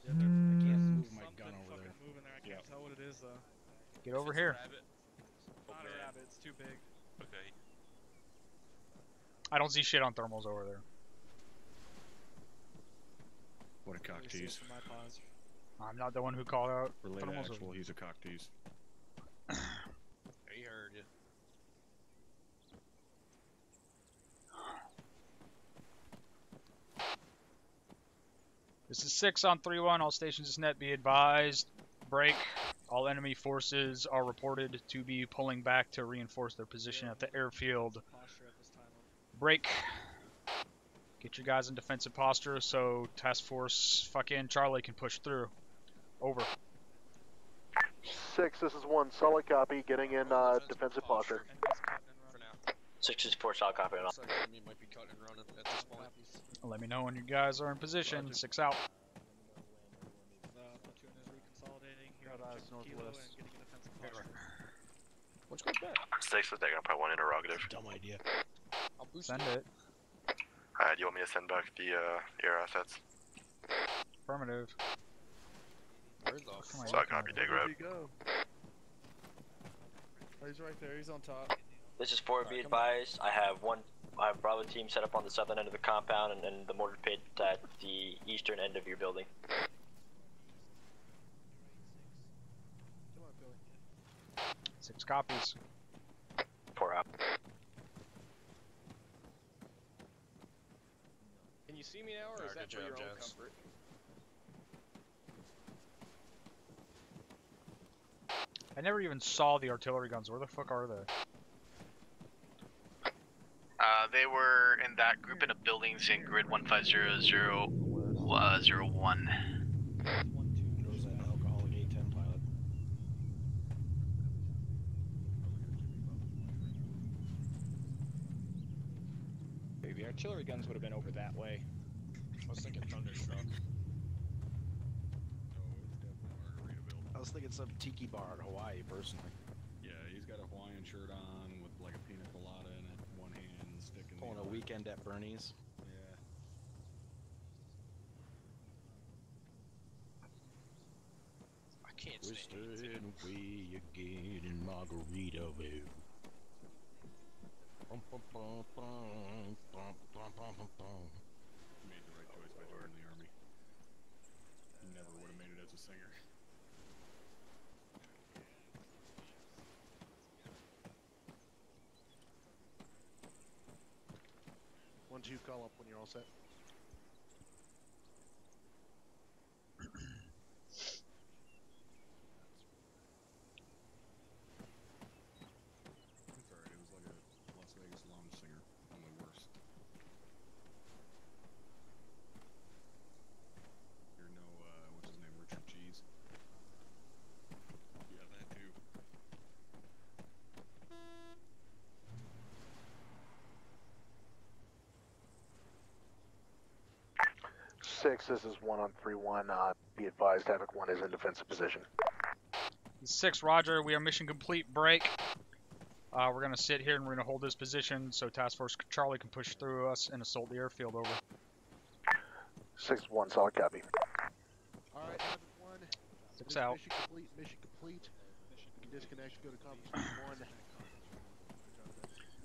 S2: I can't move my gun over there.
S9: Moving there. I can't tell what it is though.
S5: Get over here.
S9: Not a rabbit. It's too big.
S18: Okay.
S5: I don't see shit on thermals over there.
S10: What a cock tease.
S5: I'm not the one who called out
S10: Relay
S5: thermals.
S10: actual, he's a cock tease.
S1: He heard you.
S5: This is 6 on 3-1. All stations net be advised. Break. All enemy forces are reported to be pulling back to reinforce their position at the airfield. Break. Get your guys in defensive posture so Task Force fucking Charlie can push through. Over.
S16: 6, this is 1 solid copy. Getting in defensive posture.
S12: 6 is 4 solid copy.
S1: Looks like enemy might be cutting and running at this point.
S5: Let me know when you guys are in position. 6 out.
S9: Platoon is reconsolidating here on Kilo and getting a defensive posture.
S1: What's going back?
S18: 6 is taking up by 1 interrogative.
S2: Dumb idea.
S1: I'll boost
S5: Send it.
S18: Do you want me to send back the air assets?
S5: Affirmative.
S1: Where's the
S18: Solid copy, dig
S16: Where'd
S18: rep.
S16: he go? Oh, he's right there. He's on top.
S12: This is 4, be advised. I have Bravo team set up on the southern end of the compound and then the mortar pit at the eastern end of your building.
S5: 6 copies.
S12: 4 out.
S7: Can you see me now, or is that for your own comfort?
S5: I never even saw the artillery guns. Where the fuck are they?
S14: They were in that group in buildings in grid 150001.
S2: Goes an alcoholic A-10 pilot.
S11: The artillery guns would have been over that way.
S1: I was thinking Thunderstruck.
S2: I was thinking some tiki bar in Hawaii, personally.
S10: Yeah, he's got a Hawaiian shirt on with like a pina colada in it, one hand and stick in
S2: Pulling
S10: the
S2: a
S10: other.
S2: weekend at Bernie's.
S10: Yeah.
S1: I can't
S2: We're
S1: stand
S2: staying away again in Margaritaville. Bum, bum, bum, bum, bum, bum, bum, bum.
S10: He made the right choice by joining the army. He never would have made it as a singer.
S16: Once you call up when you're all set.
S10: It's alright, it was like a Las Vegas lounge singer, only worse. You're no, what's his name, Richard Cheese? Yeah, that too.
S16: 6, this is 1 on 3-1. Be advised, Havoc 1 is in defensive position.
S5: 6, roger. We are mission complete. Break. We're going to sit here and we're going to hold this position so Task Force Charlie can push through us and assault the airfield. Over.
S16: 6-1, solid copy. Alright, Havoc 1.
S5: 6 out.
S16: Mission complete, mission complete. You can disconnect, go to conference room 1.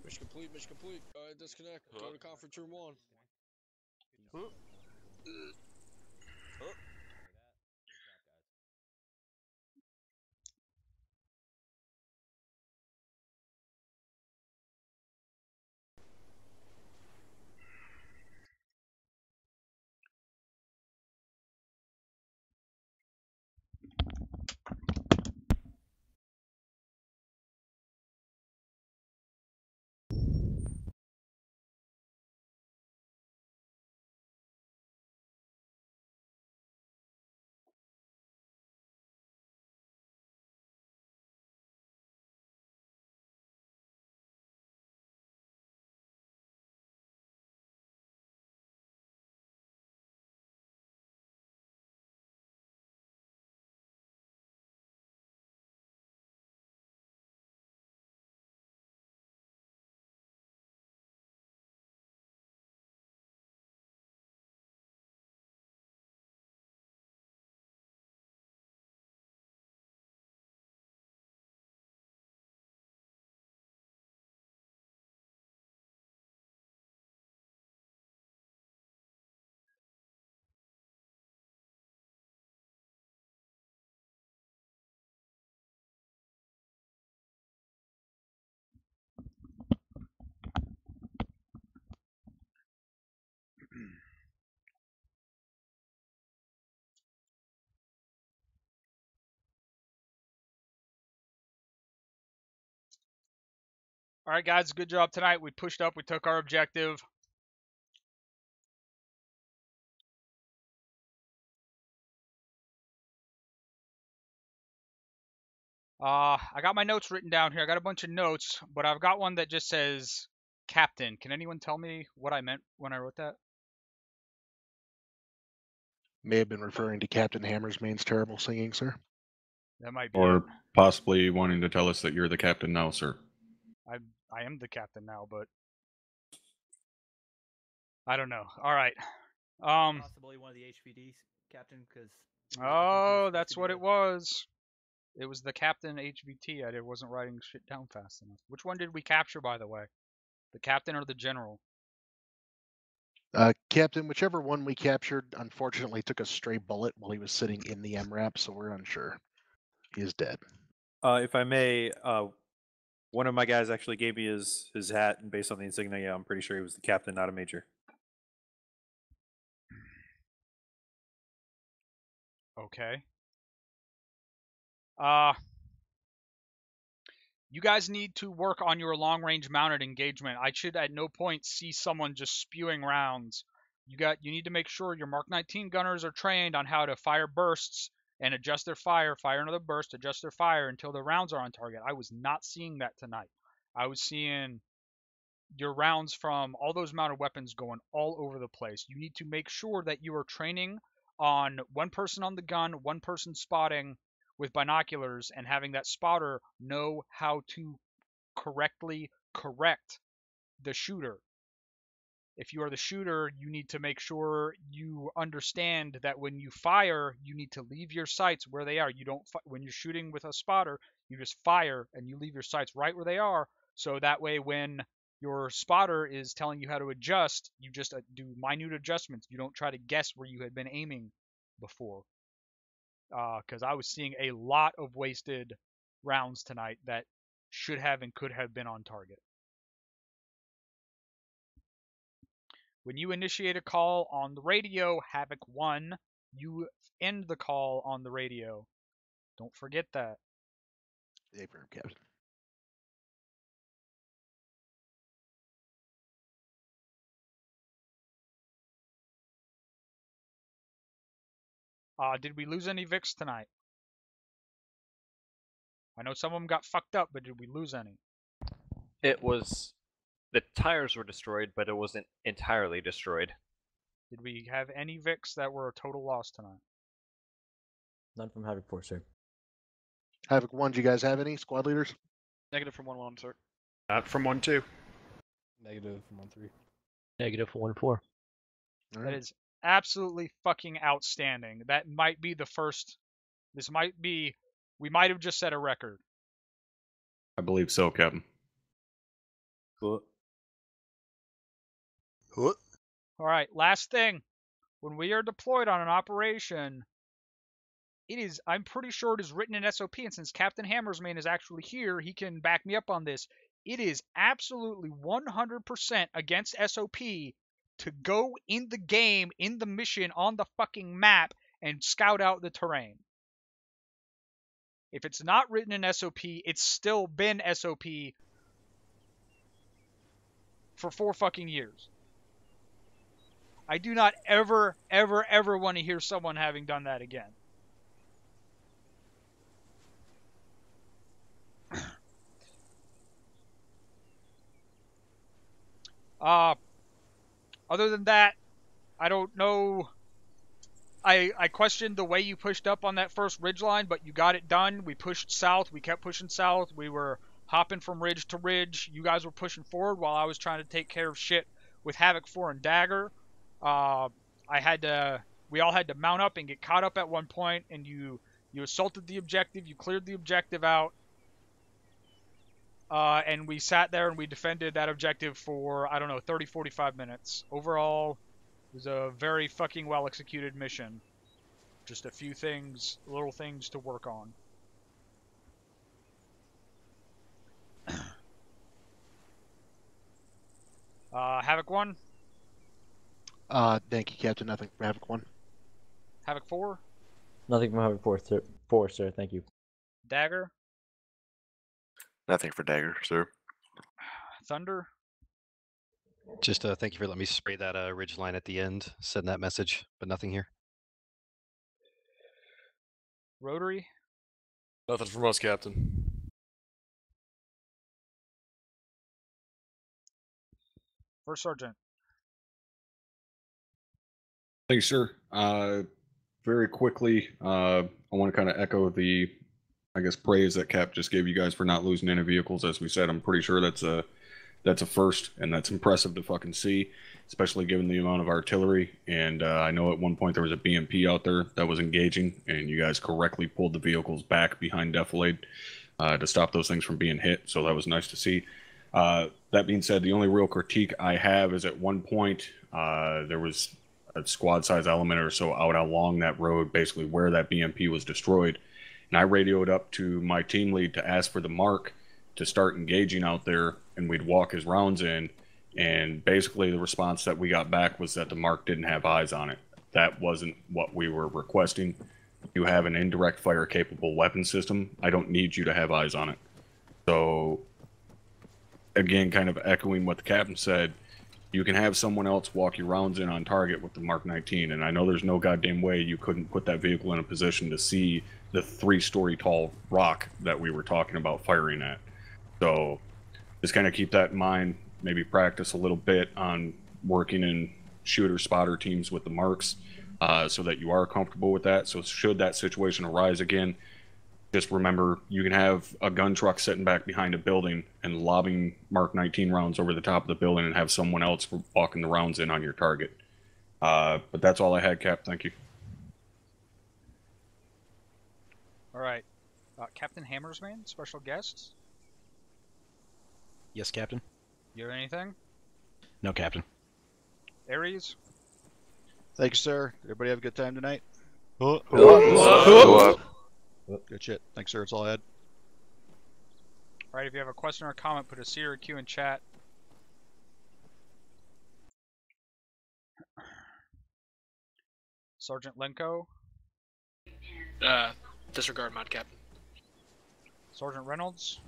S1: Mission complete. Disconnect. Go to conference room 1.
S5: Alright, guys, good job tonight. We pushed up, we took our objective. I got my notes written down here. I got a bunch of notes, but I've got one that just says Captain. Can anyone tell me what I meant when I wrote that?
S2: May have been referring to Captain Hammersmane's terrible singing, sir.
S5: That might be
S10: Or
S5: it.
S10: possibly wanting to tell us that you're the captain now, sir.
S5: I am the captain now, but I don't know. All right.
S9: Possibly one of the HVDs, Captain, because.
S5: Oh, that's what it was. It was the Captain HVT. I wasn't writing shit down fast enough. Which one did we capture, by the way? The captain or the general?
S2: Captain, whichever one we captured, unfortunately took a stray bullet while he was sitting in the MRAP, so we're unsure. He is dead.
S19: If I may, one of my guys actually gave me his hat, and based on the insignia, I'm pretty sure he was the captain, not a major.
S5: Okay. You guys need to work on your long-range mounted engagement. I should at no point see someone just spewing rounds. You need to make sure your Mark 19 gunners are trained on how to fire bursts and adjust their fire another burst, adjust their fire until the rounds are on target. I was not seeing that tonight. I was seeing your rounds from all those mounted weapons going all over the place. You need to make sure that you are training on one person on the gun, one person spotting with binoculars, and having that spotter know how to correctly correct the shooter. If you are the shooter, you need to make sure you understand that when you fire, you need to leave your sights where they are. You don't when you're shooting with a spotter, you just fire and you leave your sights right where they are, so that way when your spotter is telling you how to adjust, you just do minute adjustments. You don't try to guess where you had been aiming before. Because I was seeing a lot of wasted rounds tonight that should have and could have been on target. When you initiate a call on the radio, Havoc 1, you end the call on the radio. Don't forget that.
S2: Affirm, Captain.
S5: Did we lose any Vics tonight? I know some of them got fucked up, but did we lose any?
S15: It was... The tires were destroyed, but it wasn't entirely destroyed.
S5: Did we have any Vics that were a total loss tonight?
S3: None from Havoc 4, sir.
S2: Havoc 1, do you guys have any squad leaders?
S9: Negative from 1-1, sir.
S10: From 1-2.
S4: Negative from 1-3.
S3: Negative from 1-4.
S5: That is absolutely fucking outstanding. That might be the first. This might be. We might have just set a record.
S10: I believe so, Captain.
S19: Cool.
S2: What?
S5: All right, last thing. When we are deployed on an operation, it is, I'm pretty sure it is written in SOP, and since Captain Hammersmane is actually here, he can back me up on this. It is absolutely 100% against SOP to go in the game, in the mission, on the fucking map, and scout out the terrain. If it's not written in SOP, it's still been SOP for 4 fucking years. I do not ever, ever, ever want to hear someone having done that again. Other than that, I don't know. I questioned the way you pushed up on that first ridgeline, but you got it done. We pushed south. We kept pushing south. We were hopping from ridge to ridge. You guys were pushing forward while I was trying to take care of shit with Havoc 4 and Dagger. We all had to mount up and get caught up at one point, and you assaulted the objective. You cleared the objective out. And we sat there and we defended that objective for, I don't know, 30, 45 minutes. Overall, it was a very fucking well-executed mission. Just a few things, little things to work on. Havoc 1?
S2: Thank you, Captain. Nothing from Havoc 1.
S5: Havoc 4?
S3: Nothing from Havoc 4, sir. Thank you.
S5: Dagger?
S18: Nothing for Dagger, sir.
S5: Thunder?
S6: Just thank you for letting me spray that ridge line at the end. Send that message, but nothing here.
S5: Rotary?
S1: Nothing from us, Captain.
S5: First Sergeant.
S10: Thanks, sir. Very quickly, I want to kind of echo the, I guess, praise that Cap just gave you guys for not losing any vehicles. As we said, I'm pretty sure that's a first, and that's impressive to fucking see, especially given the amount of artillery. And I know at one point there was a BMP out there that was engaging, and you guys correctly pulled the vehicles back behind defilade to stop those things from being hit. So that was nice to see. That being said, the only real critique I have is at one point there was a squad size element or so out along that road, basically where that BMP was destroyed. And I radioed up to my team lead to ask for the mark to start engaging out there, and we'd walk his rounds in. And basically the response that we got back was that the mark didn't have eyes on it. That wasn't what we were requesting. You have an indirect fire capable weapon system. I don't need you to have eyes on it. So again, kind of echoing what the captain said, you can have someone else walk your rounds in on target with the Mark 19, and I know there's no goddamn way you couldn't put that vehicle in a position to see the 3-story tall rock that we were talking about firing at. So just kind of keep that in mind, maybe practice a little bit on working in shooter spotter teams with the marks so that you are comfortable with that. So should that situation arise again, just remember you can have a gun truck sitting back behind a building and lobbing Mark 19 rounds over the top of the building and have someone else walking the rounds in on your target. But that's all I had, Cap. Thank you.
S5: All right. Captain Hammersman, special guest.
S6: Yes, Captain.
S5: You have anything?
S6: No, Captain.
S5: Aries?
S2: Thank you, sir. Everybody have a good time tonight? Good shit. Thanks, sir. That's all I had.
S5: All right, if you have a question or a comment, put a C or a Q in chat. Sergeant Lenko?
S15: Disregard mod, Captain.
S5: Sergeant Reynolds?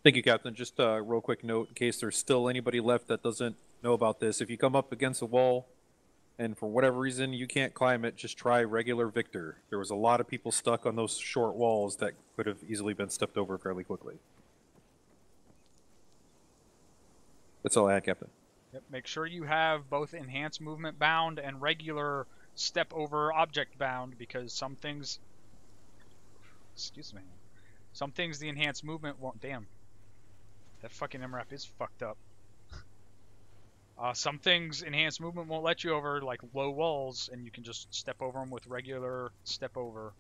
S19: Thank you, Captain. Just a real quick note, in case there's still anybody left that doesn't know about this. If you come up against a wall, and for whatever reason you can't climb it, just try regular Victor. There was a lot of people stuck on those short walls that could have easily been stepped over fairly quickly. That's all I had, Captain.
S5: Yep, make sure you have both enhanced movement bound and regular step over object bound, because some things... Excuse me. Some things the enhanced movement won't... Damn. That fucking MRAP is fucked up. Some things enhanced movement won't let you over, like low walls, and you can just step over them with regular step over.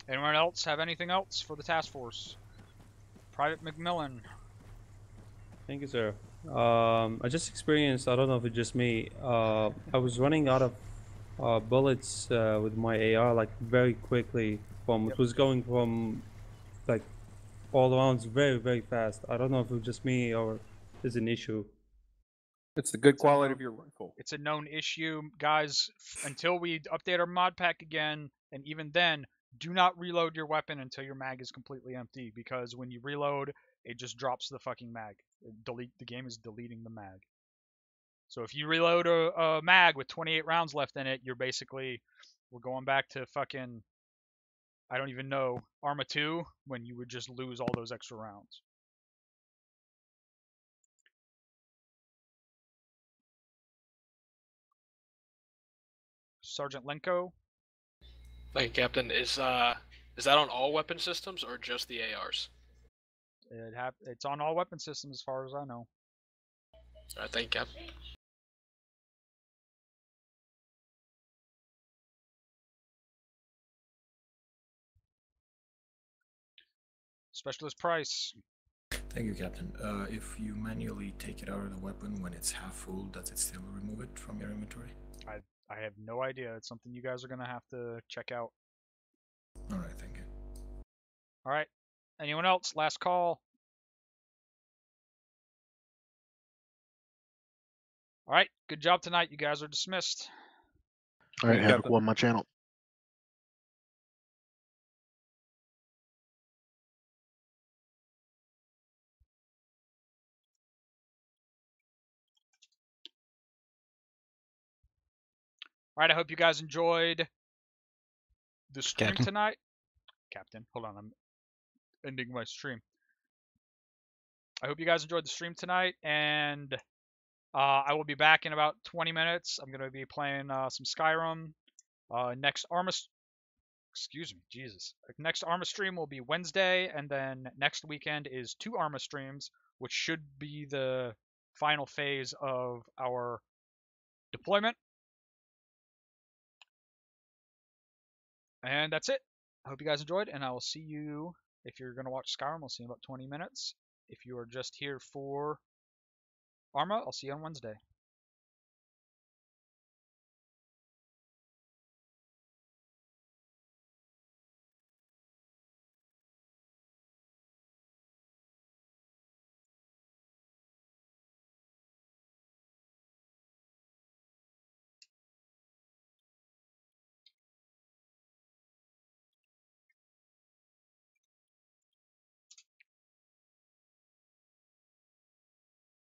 S5: Anyone else have anything else for the task force? Private McMillan.
S20: Thank you, sir. I just experienced, I don't know if it's just me, I was running out of bullets with my AR like very quickly. It was going from like all around very, very fast. I don't know if it was just me or is an issue.
S19: It's the good quality of your rifle.
S5: It's a known issue, guys. Until we update our mod pack again, and even then, do not reload your weapon until your mag is completely empty, because when you reload, it just drops the fucking mag. The game is deleting the mag. So if you reload a mag with 28 rounds left in it, you're basically, we're going back to fucking, I don't even know, Arma 2, when you would just lose all those extra rounds. Sergeant Lenko.
S15: Thank you, Captain. Is that on all weapon systems or just the ARs?
S5: It's on all weapon systems as far as I know.
S15: Alright, thank you, Captain.
S5: Specialist Price.
S21: Thank you, Captain. If you manually take it out of the weapon when it's half full, does it still remove it from your inventory?
S5: I have no idea. It's something you guys are going to have to check out.
S21: Alright, thank you.
S5: Alright. Anyone else? Last call. Alright. Good job tonight. You guys are dismissed.
S11: Alright, have a cool on my channel.
S5: All right, I hope you guys enjoyed the stream
S6: Captain.
S5: tonight. Captain, hold on, I'm ending my stream. I hope you guys enjoyed the stream tonight, and I will be back in about 20 minutes. I'm going to be playing some Skyrim. Next Arma stream will be Wednesday, and then next weekend is 2 Arma streams, which should be the final phase of our deployment. And that's it. I hope you guys enjoyed, and I will see you, if you're going to watch Skyrim, I'll see you in about 20 minutes. If you are just here for Arma, I'll see you on Wednesday.